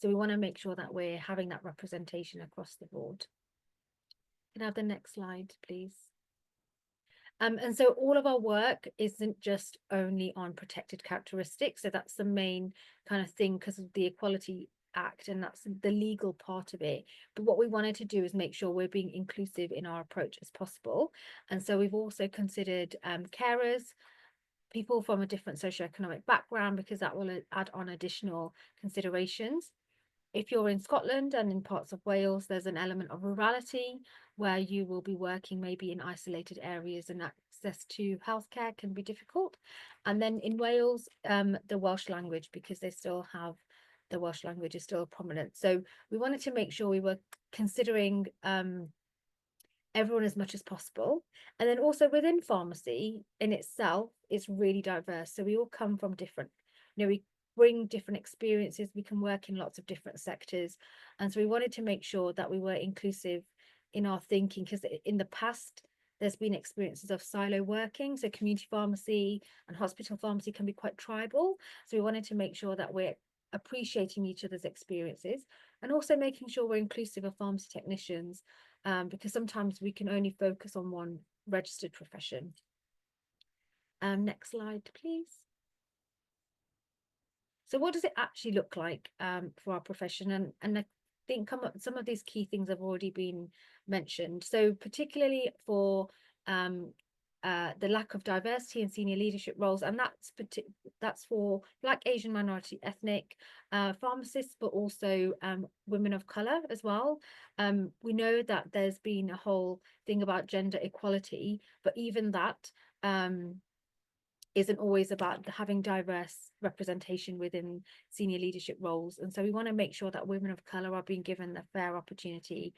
So we want to make sure that we're having that representation across the board. Can I have the next slide, please? And so all of our work isn't just only on protected characteristics. So that's the main kind of thing because of the Equality Act, and that's the legal part of it. But what we wanted to do is make sure we're being inclusive in our approach as possible. And so we've also considered carers, people from a different socioeconomic background, because that will add on additional considerations. If you're in Scotland and in parts of Wales, there's an element of rurality where you will be working maybe in isolated areas and access to healthcare can be difficult. And then in Wales, the Welsh language, because they still have the Welsh language is still prominent. So we wanted to make sure we were considering everyone as much as possible. And then also within pharmacy in itself is really diverse. So we all come from different, we bring different experiences. We can work in lots of different sectors. And so we wanted to make sure that we were inclusive in our thinking, because in the past, there's been experiences of silo working. So community pharmacy and hospital pharmacy can be quite tribal. So we wanted to make sure that we're appreciating each other's experiences and also making sure we're inclusive of pharmacy technicians, because sometimes we can only focus on one registered profession. Next slide, please. So what does it actually look like for our profession? And I think some of these key things have already been mentioned. So particularly for the lack of diversity in senior leadership roles, and that's for Black, Asian, minority, ethnic pharmacists, but also women of colour as well. We know that there's been a whole thing about gender equality, but even that isn't always about having diverse representation within senior leadership roles. And so we want to make sure that women of colour are being given the fair opportunity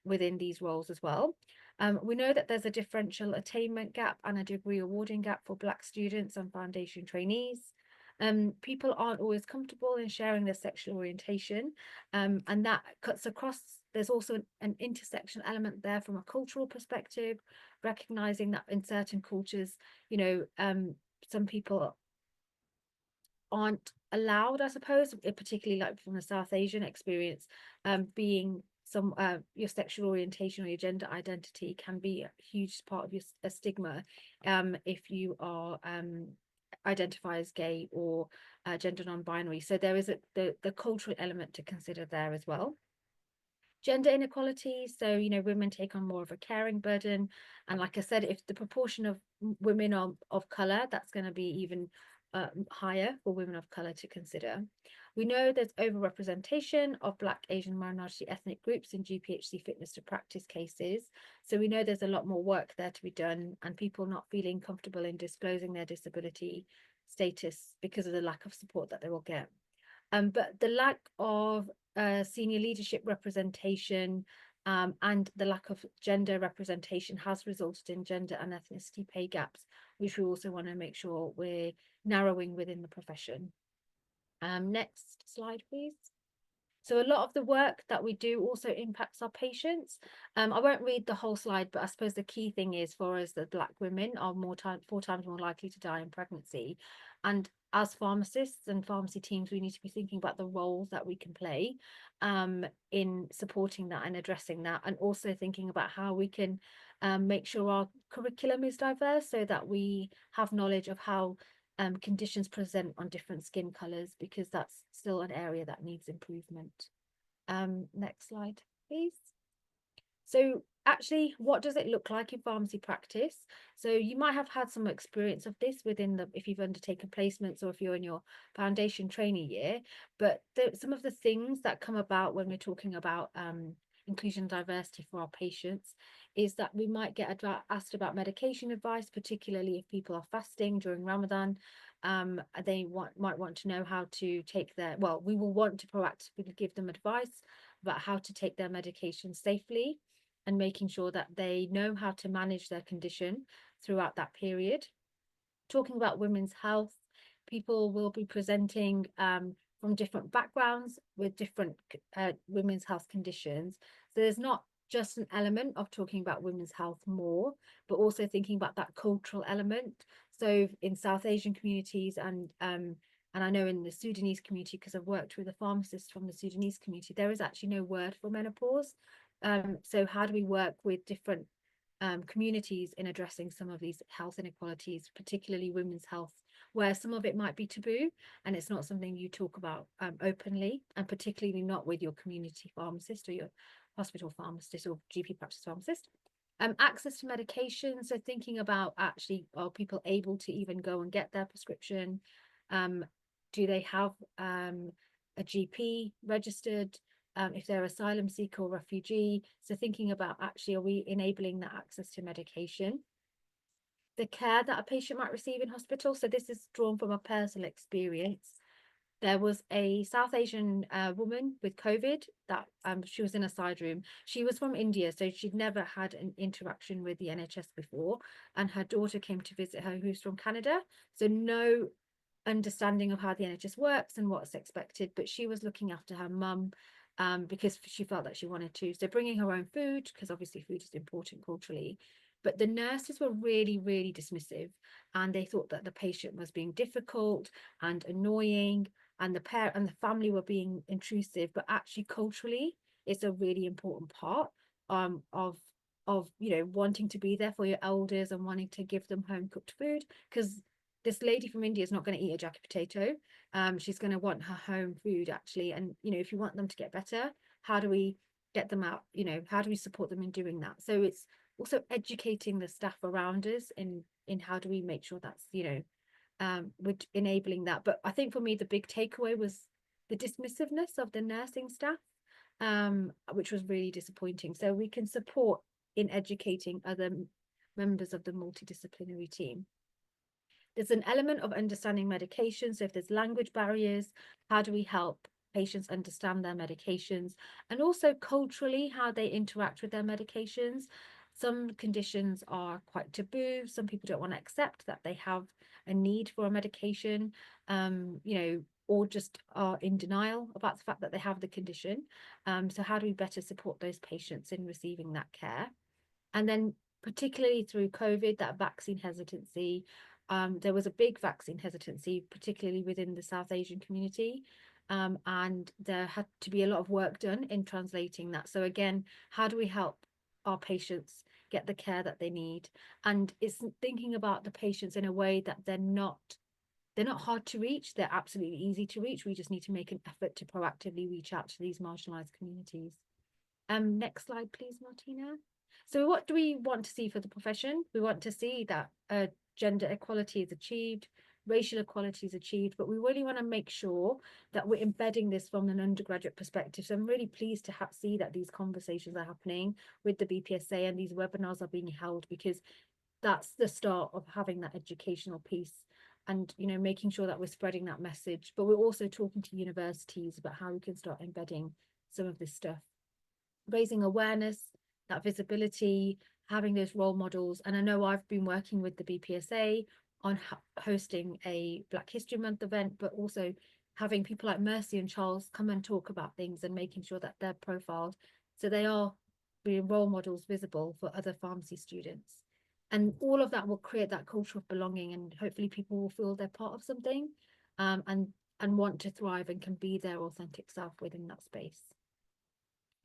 within these roles as well. We know that there's a differential attainment gap and a degree awarding gap for Black students and foundation trainees. People aren't always comfortable in sharing their sexual orientation, and that cuts across. There's also an intersection element there from a cultural perspective, recognizing that in certain cultures, some people aren't allowed, I suppose, particularly like from the South Asian experience, being your sexual orientation or your gender identity can be a huge part of a stigma if you are identify as gay or gender non-binary. So there is the cultural element to consider there as well. Gender inequality, so women take on more of a caring burden, and like I said, if the proportion of women of color, that's going to be even higher for women of color to consider. We know there's overrepresentation of Black, Asian, minority ethnic groups in GPHC fitness to practice cases. So we know there's a lot more work there to be done, and people not feeling comfortable in disclosing their disability status because of the lack of support that they will get. But the lack of senior leadership representation and the lack of gender representation has resulted in gender and ethnicity pay gaps, which we also want to make sure we're narrowing within the profession. Next slide, please. So a lot of the work that we do also impacts our patients. I won't read the whole slide, but I suppose the key thing is for us that Black women are 4 times more likely to die in pregnancy. And as pharmacists and pharmacy teams, we need to be thinking about the roles that we can play in supporting that and addressing that, and also thinking about how we can make sure our curriculum is diverse so that we have knowledge of how conditions present on different skin colors, because that's still an area that needs improvement. Next slide, please. So actually, what does it look like in pharmacy practice? So you might have had some experience of this if you've undertaken placements or if you're in your foundation trainee year, but some of the things that come about when we're talking about inclusion and diversity for our patients is that we might get asked about medication advice, particularly if people are fasting during Ramadan. They might want to know how to take we will want to proactively give them advice about how to take their medication safely and making sure that they know how to manage their condition throughout that period. Talking about women's health, people will be presenting from different backgrounds with different women's health conditions. So there's not just an element of talking about women's health more, but also thinking about that cultural element. So in South Asian communities and I know in the Sudanese community, because I've worked with a pharmacist from the Sudanese community, there is actually no word for menopause. So how do we work with different communities in addressing some of these health inequalities, particularly women's health, where some of it might be taboo and it's not something you talk about openly, and particularly not with your community pharmacist or your hospital pharmacist or GP practice pharmacist. Access to medication, so thinking about actually, are people able to even go and get their prescription? Do they have a GP registered? If they're asylum seeker or refugee. So thinking about actually, are we enabling that access to medication? The care that a patient might receive in hospital. So this is drawn from a personal experience. There was a South Asian woman with COVID that she was in a side room. She was from India, so she'd never had an interaction with the NHS before. And her daughter came to visit her, who's from Canada. So no understanding of how the NHS works and what's expected, but she was looking after her mum because she felt that she wanted to. So bringing her own food, because obviously food is important culturally. But the nurses were really, really dismissive, and they thought that the patient was being difficult and annoying, and the parent and the family were being intrusive. But actually, culturally, it's a really important part of wanting to be there for your elders and wanting to give them home cooked food, because this lady from India is not going to eat a jacket potato. She's going to want her home food actually. And, if you want them to get better, how do we get them out? How do we support them in doing that? So it's also educating the staff around us in how do we make sure that's, we're enabling that. But I think for me, the big takeaway was the dismissiveness of the nursing staff, which was really disappointing. So we can support in educating other members of the multidisciplinary team. There's an element of understanding medication. So if there's language barriers, how do we help patients understand their medications? And also culturally, how they interact with their medications. Some conditions are quite taboo. Some people don't want to accept that they have a need for a medication, or just are in denial about the fact that they have the condition. So how do we better support those patients in receiving that care? And then particularly through COVID, that vaccine hesitancy, there was a big vaccine hesitancy, particularly within the South Asian community. And there had to be a lot of work done in translating that. So again, how do we help our patients get the care that they need? And it's thinking about the patients in a way that they're not hard to reach. They're absolutely easy to reach. We just need to make an effort to proactively reach out to these marginalized communities. Next slide, please, Martina. So what do we want to see for the profession? We want to see that gender equality is achieved, racial equality is achieved, but we really want to make sure that we're embedding this from an undergraduate perspective. So I'm really pleased to see that these conversations are happening with the BPSA and these webinars are being held, because that's the start of having that educational piece and, making sure that we're spreading that message. But we're also talking to universities about how we can start embedding some of this stuff, raising awareness, that visibility, having those role models. And I know I've been working with the BPSA on hosting a Black History Month event, but also having people like Mercy and Charles come and talk about things and making sure that they're profiled so they are being role models visible for other pharmacy students. And all of that will create that culture of belonging, and hopefully people will feel they're part of something, and want to thrive and can be their authentic self within that space.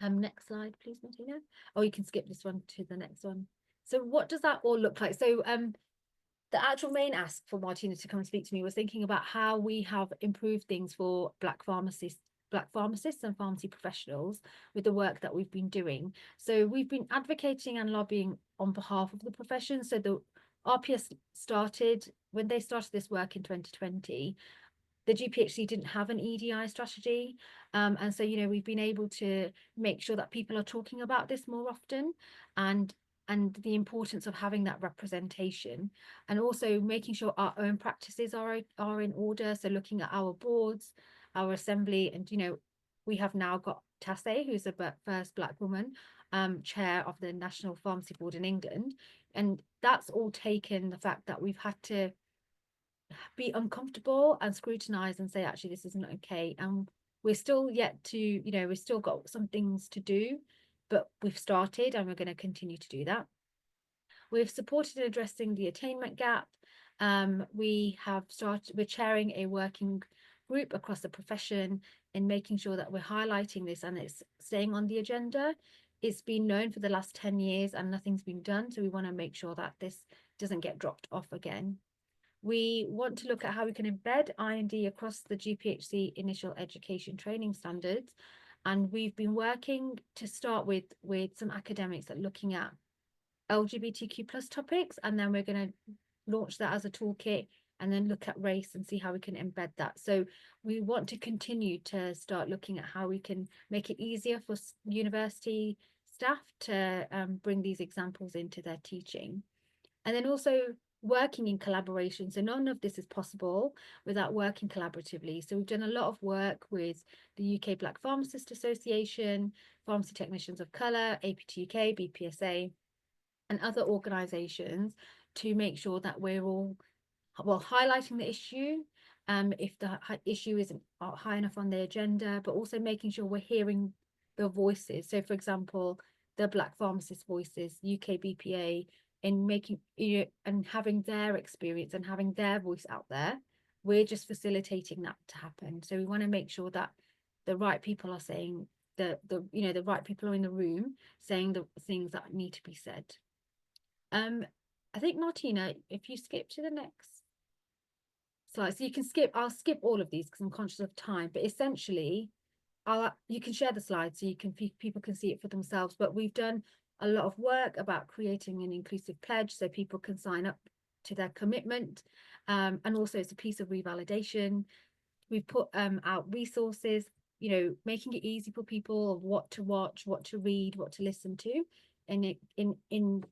Next slide, please, Martina. Oh, you can skip this one to the next one. So what does that all look like? So the actual main ask for Martina to come and speak to me was thinking about how we have improved things for Black pharmacists and pharmacy professionals with the work that we've been doing. So we've been advocating and lobbying on behalf of the profession. So the RPS started, when they started this work in 2020, the GPHC didn't have an EDI strategy. And so, you know, we've been able to make sure that people are talking about this more often, and the importance of having that representation, and also making sure our own practices are in order. So looking at our boards, our assembly, and, you know, we have now got Tasse, who's the first Black woman chair of the National Pharmacy Board in England. And that's all taken the fact that we've had to be uncomfortable and scrutinize and say, actually, this isn't okay. And we're still yet to, you know, we've still got some things to do, but we've started and we're going to continue to do that. We've supported in addressing the attainment gap. We're chairing a working group across the profession in making sure that we're highlighting this and it's staying on the agenda. It's been known for the last 10 years and nothing's been done. So we want to make sure that this doesn't get dropped off again. We want to look at how we can embed I&D across the GPHC initial education training standards. And we've been working to start with some academics that looking at LGBTQ+ topics, and then we're going to launch that as a toolkit and then look at race and see how we can embed that. So we want to continue to start looking at how we can make it easier for university staff to bring these examples into their teaching. And then also working in collaboration. So none of this is possible without working collaboratively. So we've done a lot of work with the UK Black Pharmacists Association, Pharmacy Technicians of Colour, APT UK, BPSA, and other organisations to make sure that we're all, well, highlighting the issue if the issue isn't high enough on the agenda, but also making sure we're hearing the voices. So for example, the Black Pharmacist Voices, UK BPA, in making, you know, and having their experience and having their voice out there. We're just facilitating that to happen. So we want to make sure that the right people are saying the right people are in the room saying the things that need to be said. I think, Martina, if you skip to the next slide, so you can skip, I'll skip all of these because I'm conscious of time, but essentially you can share the slides so you can people can see it for themselves. But we've done a lot of work about creating an inclusive pledge so people can sign up to their commitment, and also it's a piece of revalidation. We've put out resources, you know, making it easy for people of what to watch, what to read, what to listen to, and in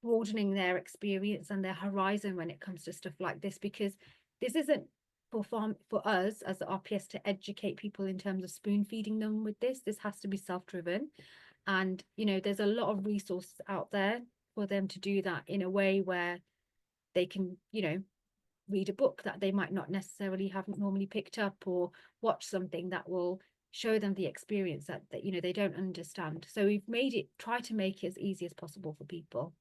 broadening their experience and their horizon when it comes to stuff like this, because this isn't for us as the RPS to educate people in terms of spoon feeding them with this. This has to be self-driven, and you know, there's a lot of resources out there for them to do that in a way where they can, you know, read a book that they might not necessarily haven't normally picked up, or watch something that will show them the experience that you know, they don't understand. So we've try to make it as easy as possible for people.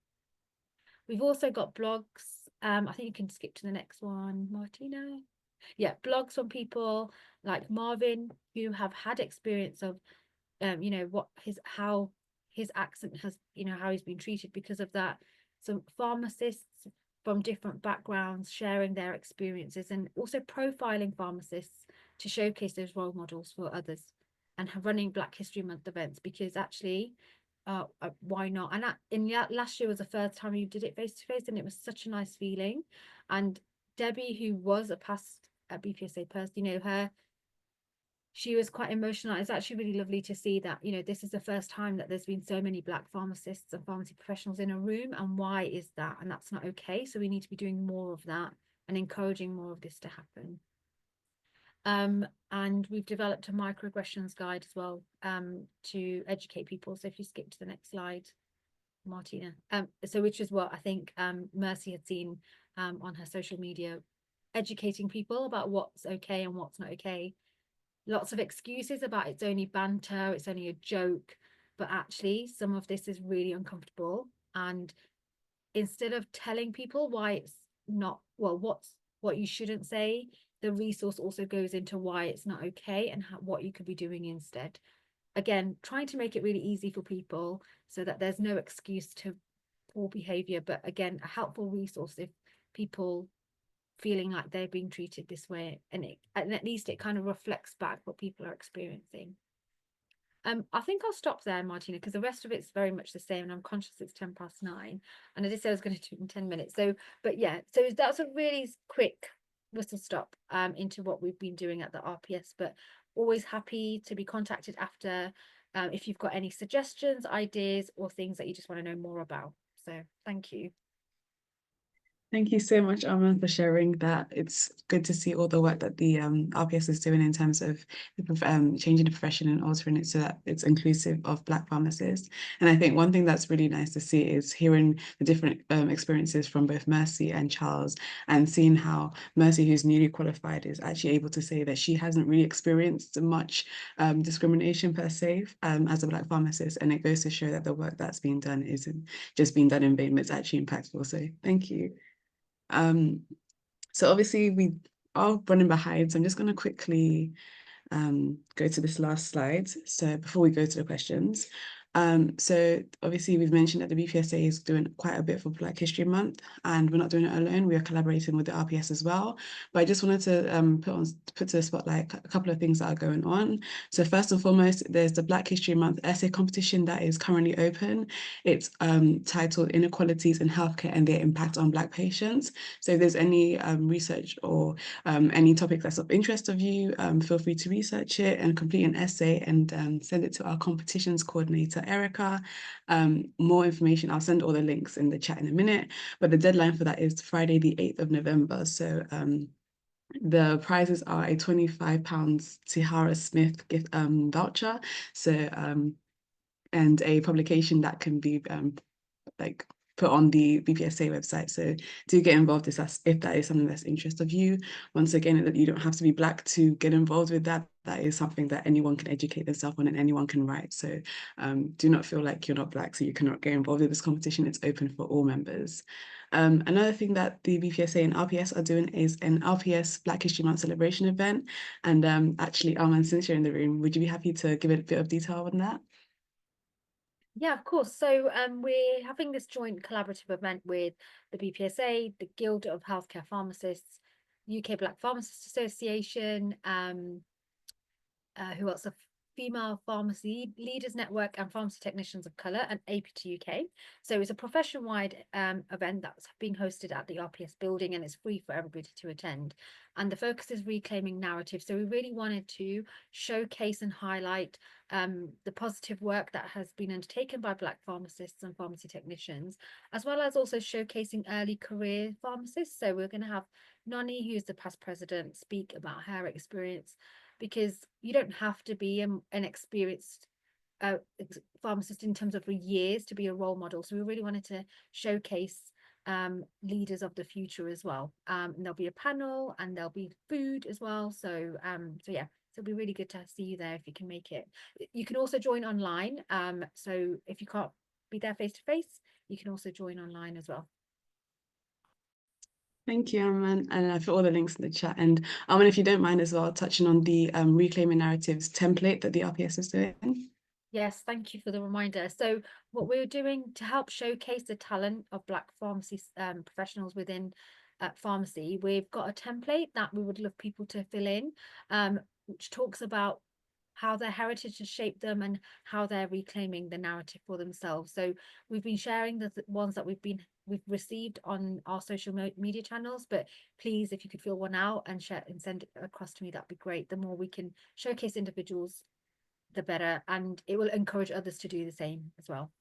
We've also got blogs. I think you can skip to the next one, Martina. Yeah, blogs from people like Marvin who have had experience of you know, how his accent has, you know, how he's been treated because of that. Some pharmacists from different backgrounds sharing their experiences, and also profiling pharmacists to showcase those role models for others, and running Black History Month events, because actually why not? And last year was the first time you did it face to face, and it was such a nice feeling. And Debbie, who was a past BPSA person, you know, she was quite emotional. It's actually really lovely to see that, you know, this is the first time that there's been so many Black pharmacists and pharmacy professionals in a room, and why is that? And that's not okay. So we need to be doing more of that and encouraging more of this to happen. And we've developed a microaggressions guide as well, to educate people. So if you skip to the next slide, Martina, so which is what I think Mercy had seen on her social media, educating people about what's okay and what's not okay. Lots of excuses about it's only banter, it's only a joke, but actually some of this is really uncomfortable. And instead of telling people why it's not, well, what you shouldn't say, the resource also goes into why it's not okay and what you could be doing instead. Again, trying to make it really easy for people so that there's no excuse to poor behavior, but again, a helpful resource if people feeling like they're being treated this way, and at least it kind of reflects back what people are experiencing. I think I'll stop there, Martina, because the rest of it's very much the same, and I'm conscious it's 9:10, and I did say I was going to do it in 10 minutes. So, but yeah, so that's a really quick whistle stop into what we've been doing at the RPS, but always happy to be contacted after if you've got any suggestions, ideas, or things that you just want to know more about. So thank you. Thank you so much, Arman, for sharing that. It's good to see all the work that the RPS is doing in terms of changing the profession and altering it so that it's inclusive of Black pharmacists. And I think one thing that's really nice to see is hearing the different experiences from both Mercy and Charles, and seeing how Mercy, who's newly qualified, is actually able to say that she hasn't really experienced much discrimination per se as a Black pharmacist. And it goes to show that the work that's being done isn't just being done in vain, but it's actually impactful. So thank you. So obviously we are running behind, so I'm just going to quickly go to this last slide. So before we go to the questions, so obviously we've mentioned that the BPSA is doing quite a bit for Black History Month, and we're not doing it alone. We are collaborating with the RPS as well. But I just wanted to put to the spotlight a couple of things that are going on. So first and foremost, there's the Black History Month essay competition that is currently open. It's titled Inequalities in Healthcare and Their Impact on Black Patients. So if there's any research or any topic that's of interest of you, feel free to research it and complete an essay and send it to our competitions coordinator, Erica. More information, I'll send all the links in the chat in a minute, but the deadline for that is Friday, the 8th of November. So the prizes are a £25 Tihara Smith gift voucher. So and a publication that can be like put on the BPSA website. So do get involved if that is something that's interest of you. Once again, that you don't have to be Black to get involved with that. That is something that anyone can educate themselves on and anyone can write. So do not feel like you're not Black, so you cannot get involved with this competition. It's open for all members. Another thing that the BPSA and RPS are doing is an RPS Black History Month celebration event. And actually, Arman, since you're in the room, would you be happy to give a bit of detail on that? Yeah, of course. So we're having this joint collaborative event with the BPSA, the Guild of Healthcare Pharmacists, UK Black Pharmacists Association, who else? The Female Pharmacy Leaders Network and Pharmacy Technicians of Colour, and APT UK. So it's a profession-wide event that's being hosted at the RPS building, and it's free for everybody to attend. And the focus is reclaiming narrative. So we really wanted to showcase and highlight the positive work that has been undertaken by Black pharmacists and pharmacy technicians, as well as also showcasing early career pharmacists. So we're going to have Noni, who's the past president, speak about her experience, because you don't have to be an experienced pharmacist in terms of years to be a role model. So we really wanted to showcase leaders of the future as well. And there'll be a panel and there'll be food as well. So yeah, so it'll be really good to see you there if you can make it. You can also join online. So if you can't be there face to face, you can also join online as well. Thank you, Arman. And I put all the links in the chat. And Arman, if you don't mind as well, touching on the Reclaiming Narratives template that the RPS is doing. Yes, thank you for the reminder. So what we're doing to help showcase the talent of Black pharmacy professionals within pharmacy, we've got a template that we would love people to fill in, which talks about how their heritage has shaped them and how they're reclaiming the narrative for themselves. So we've been sharing the ones that we've received on our social media channels, but please, if you could fill one out and share and send it across to me, that'd be great. The more we can showcase individuals, the better, and it will encourage others to do the same as well.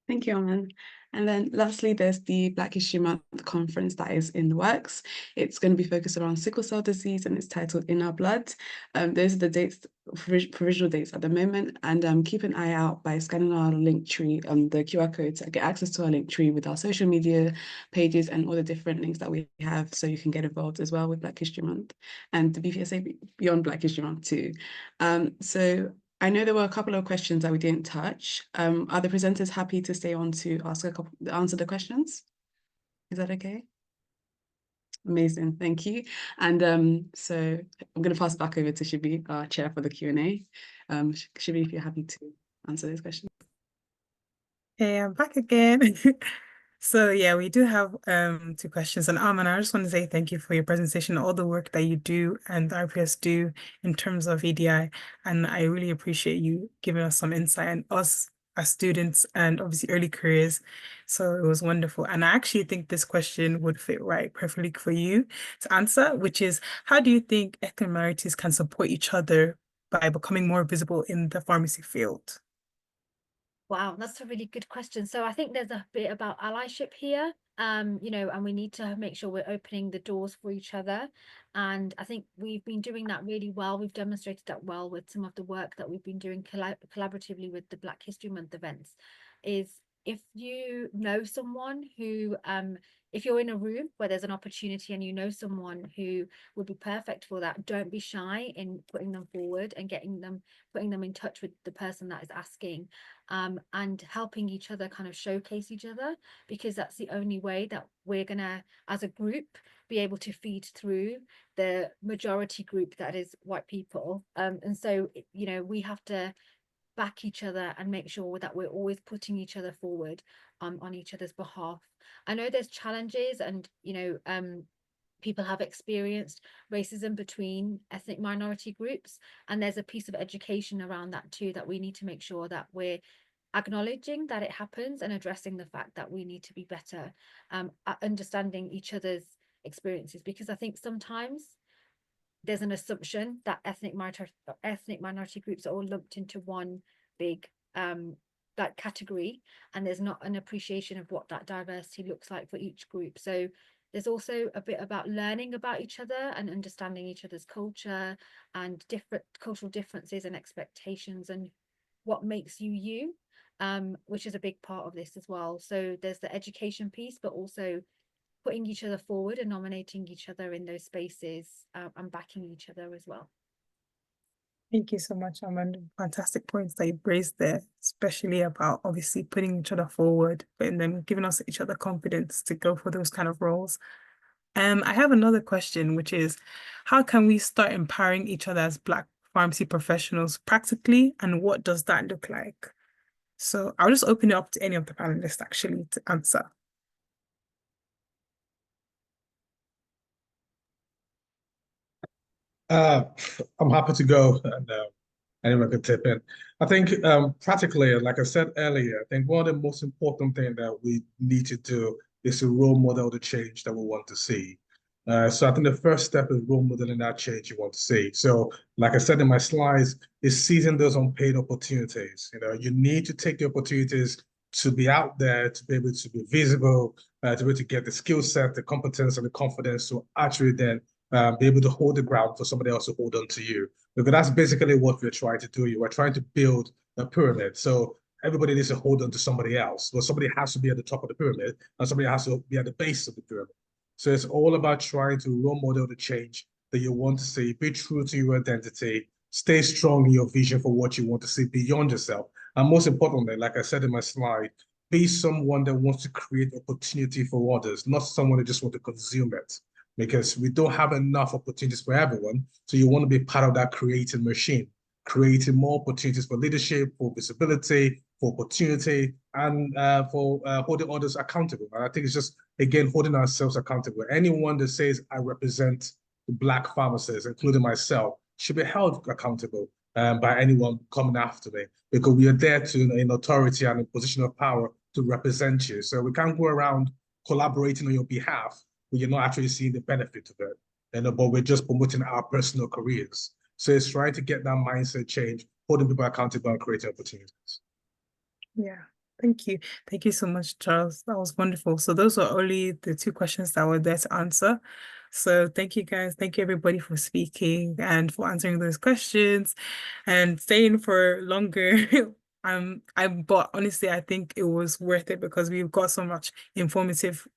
Thank you, Arman. And then lastly, there's the Black History Month conference that is in the works. It's going to be focused around sickle cell disease and it's titled In Our Blood. Those are the dates, provisional dates at the moment, and keep an eye out by scanning our link tree, the QR code, to get access to our link tree with our social media pages and all the different links that we have, so you can get involved as well with Black History Month and the BPSA beyond Black History Month too. So I know there were a couple of questions that we didn't touch. Are the presenters happy to stay on to answer the questions? Is that okay? Amazing, thank you. And so I'm going to pass it back over to Shibi, our chair for the Q&A. Shibi, if you're happy to answer those questions. Hey, I'm back again. So yeah, we do have 2 questions. And Arman, I just want to say thank you for your presentation, all the work that you do and the RPS do in terms of EDI. And I really appreciate you giving us some insight and us as students and obviously early careers. So it was wonderful. And I actually think this question would fit right perfectly for you to answer, which is, how do you think ethnic minorities can support each other by becoming more visible in the pharmacy field? Wow, that's a really good question. So I think there's a bit about allyship here, you know, and we need to make sure we're opening the doors for each other. And I think we've been doing that really well. We've demonstrated that well with some of the work that we've been doing collaboratively with the Black History Month events. Is if you know someone who, if you're in a room where there's an opportunity and you know someone who would be perfect for that, don't be shy in putting them forward and putting them in touch with the person that is asking. And helping each other kind of showcase each other, because that's the only way that we're gonna, as a group, be able to feed through the majority group that is white people. And so, you know, we have to back each other and make sure that we're always putting each other forward on each other's behalf. I know there's challenges, and you know, people have experienced racism between ethnic minority groups, and there's a piece of education around that too, that we need to make sure that we're acknowledging that it happens and addressing the fact that we need to be better at understanding each other's experiences, because I think sometimes there's an assumption that ethnic minority groups are all lumped into one big like category, and there's not an appreciation of what that diversity looks like for each group. So there's also a bit about learning about each other and understanding each other's culture and different cultural differences and expectations and what makes you you, which is a big part of this as well. So there's the education piece, but also putting each other forward and nominating each other in those spaces, and backing each other as well. Thank you so much, Amanda. Fantastic points that you raised there, especially about obviously putting each other forward, but then giving us each other confidence to go for those kind of roles. I have another question, which is, how can we start empowering each other as Black pharmacy professionals practically, and what does that look like? So I'll just open it up to any of the panelists actually to answer. I'm happy to go, and anyone can tip in. I think practically, like I said earlier, I think one of the most important things that we need to do is to role model the change that we want to see. So I think the first step is role modeling that change you want to see. So, like I said in my slides, is seizing those unpaid opportunities. You know, you need to take the opportunities to be out there, to be able to be visible, to be able to get the skill set, the competence, and the confidence to actually then be able to hold the ground for somebody else to hold on to you. Because that's basically what we're trying to do. You are trying to build a pyramid. So everybody needs to hold on to somebody else. Well, somebody has to be at the top of the pyramid, and somebody has to be at the base of the pyramid. So it's all about trying to role model the change that you want to see, be true to your identity, stay strong in your vision for what you want to see beyond yourself. And most importantly, like I said in my slide, be someone that wants to create opportunity for others, not someone that just wants to consume it, because we don't have enough opportunities for everyone. So you want to be part of that creating machine, creating more opportunities for leadership, for visibility, for opportunity, and for holding others accountable. And I think it's just, again, holding ourselves accountable. Anyone that says, I represent the Black pharmacists, including myself, should be held accountable by anyone coming after me, because we are there to, in authority and in position of power, to represent you. So we can't go around collaborating on your behalf but you're not actually seeing the benefit of it. But we're just promoting our personal careers. So it's trying to get that mindset change, holding people accountable and creating opportunities. Yeah, thank you. Thank you so much, Charles. That was wonderful. So those were only the two questions that were there to answer. So thank you guys. Thank you everybody for speaking and for answering those questions and staying for longer. But honestly, I think it was worth it because we've got so much informative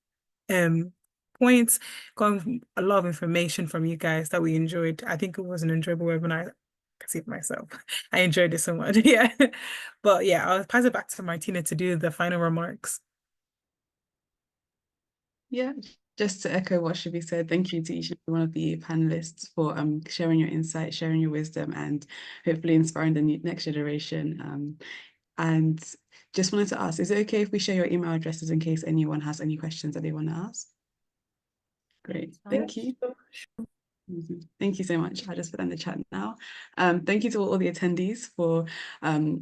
points, got a lot of information from you guys that we enjoyed. I think it was an enjoyable webinar. I can see it myself. I enjoyed it so much. Yeah. But yeah, I'll pass it back to Martina to do the final remarks. Yeah, just to echo what should be said, thank you to each and every one of the panelists for sharing your insight, sharing your wisdom, and hopefully inspiring the next generation. And just wanted to ask, is it okay if we share your email addresses in case anyone has any questions that they want to ask? Great, thank you. Thank you so much. I'll just put that in the chat now. Thank you to all the attendees for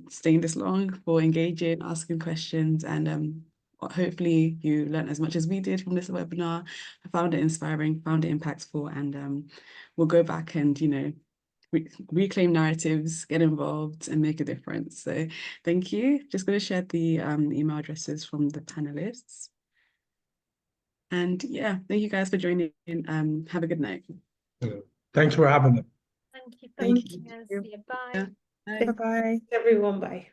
staying this long, for engaging, asking questions, and hopefully you learned as much as we did from this webinar. I found it inspiring, found it impactful, and we'll go back and, you know, reclaim narratives, get involved, and make a difference. So thank you. Just going to share the email addresses from the panelists. And yeah, thank you guys for joining in. Have a good night. Thanks for having me. Thank you. Thank Thank you. you. Bye. Yeah. Bye. Bye-bye. Everyone, bye.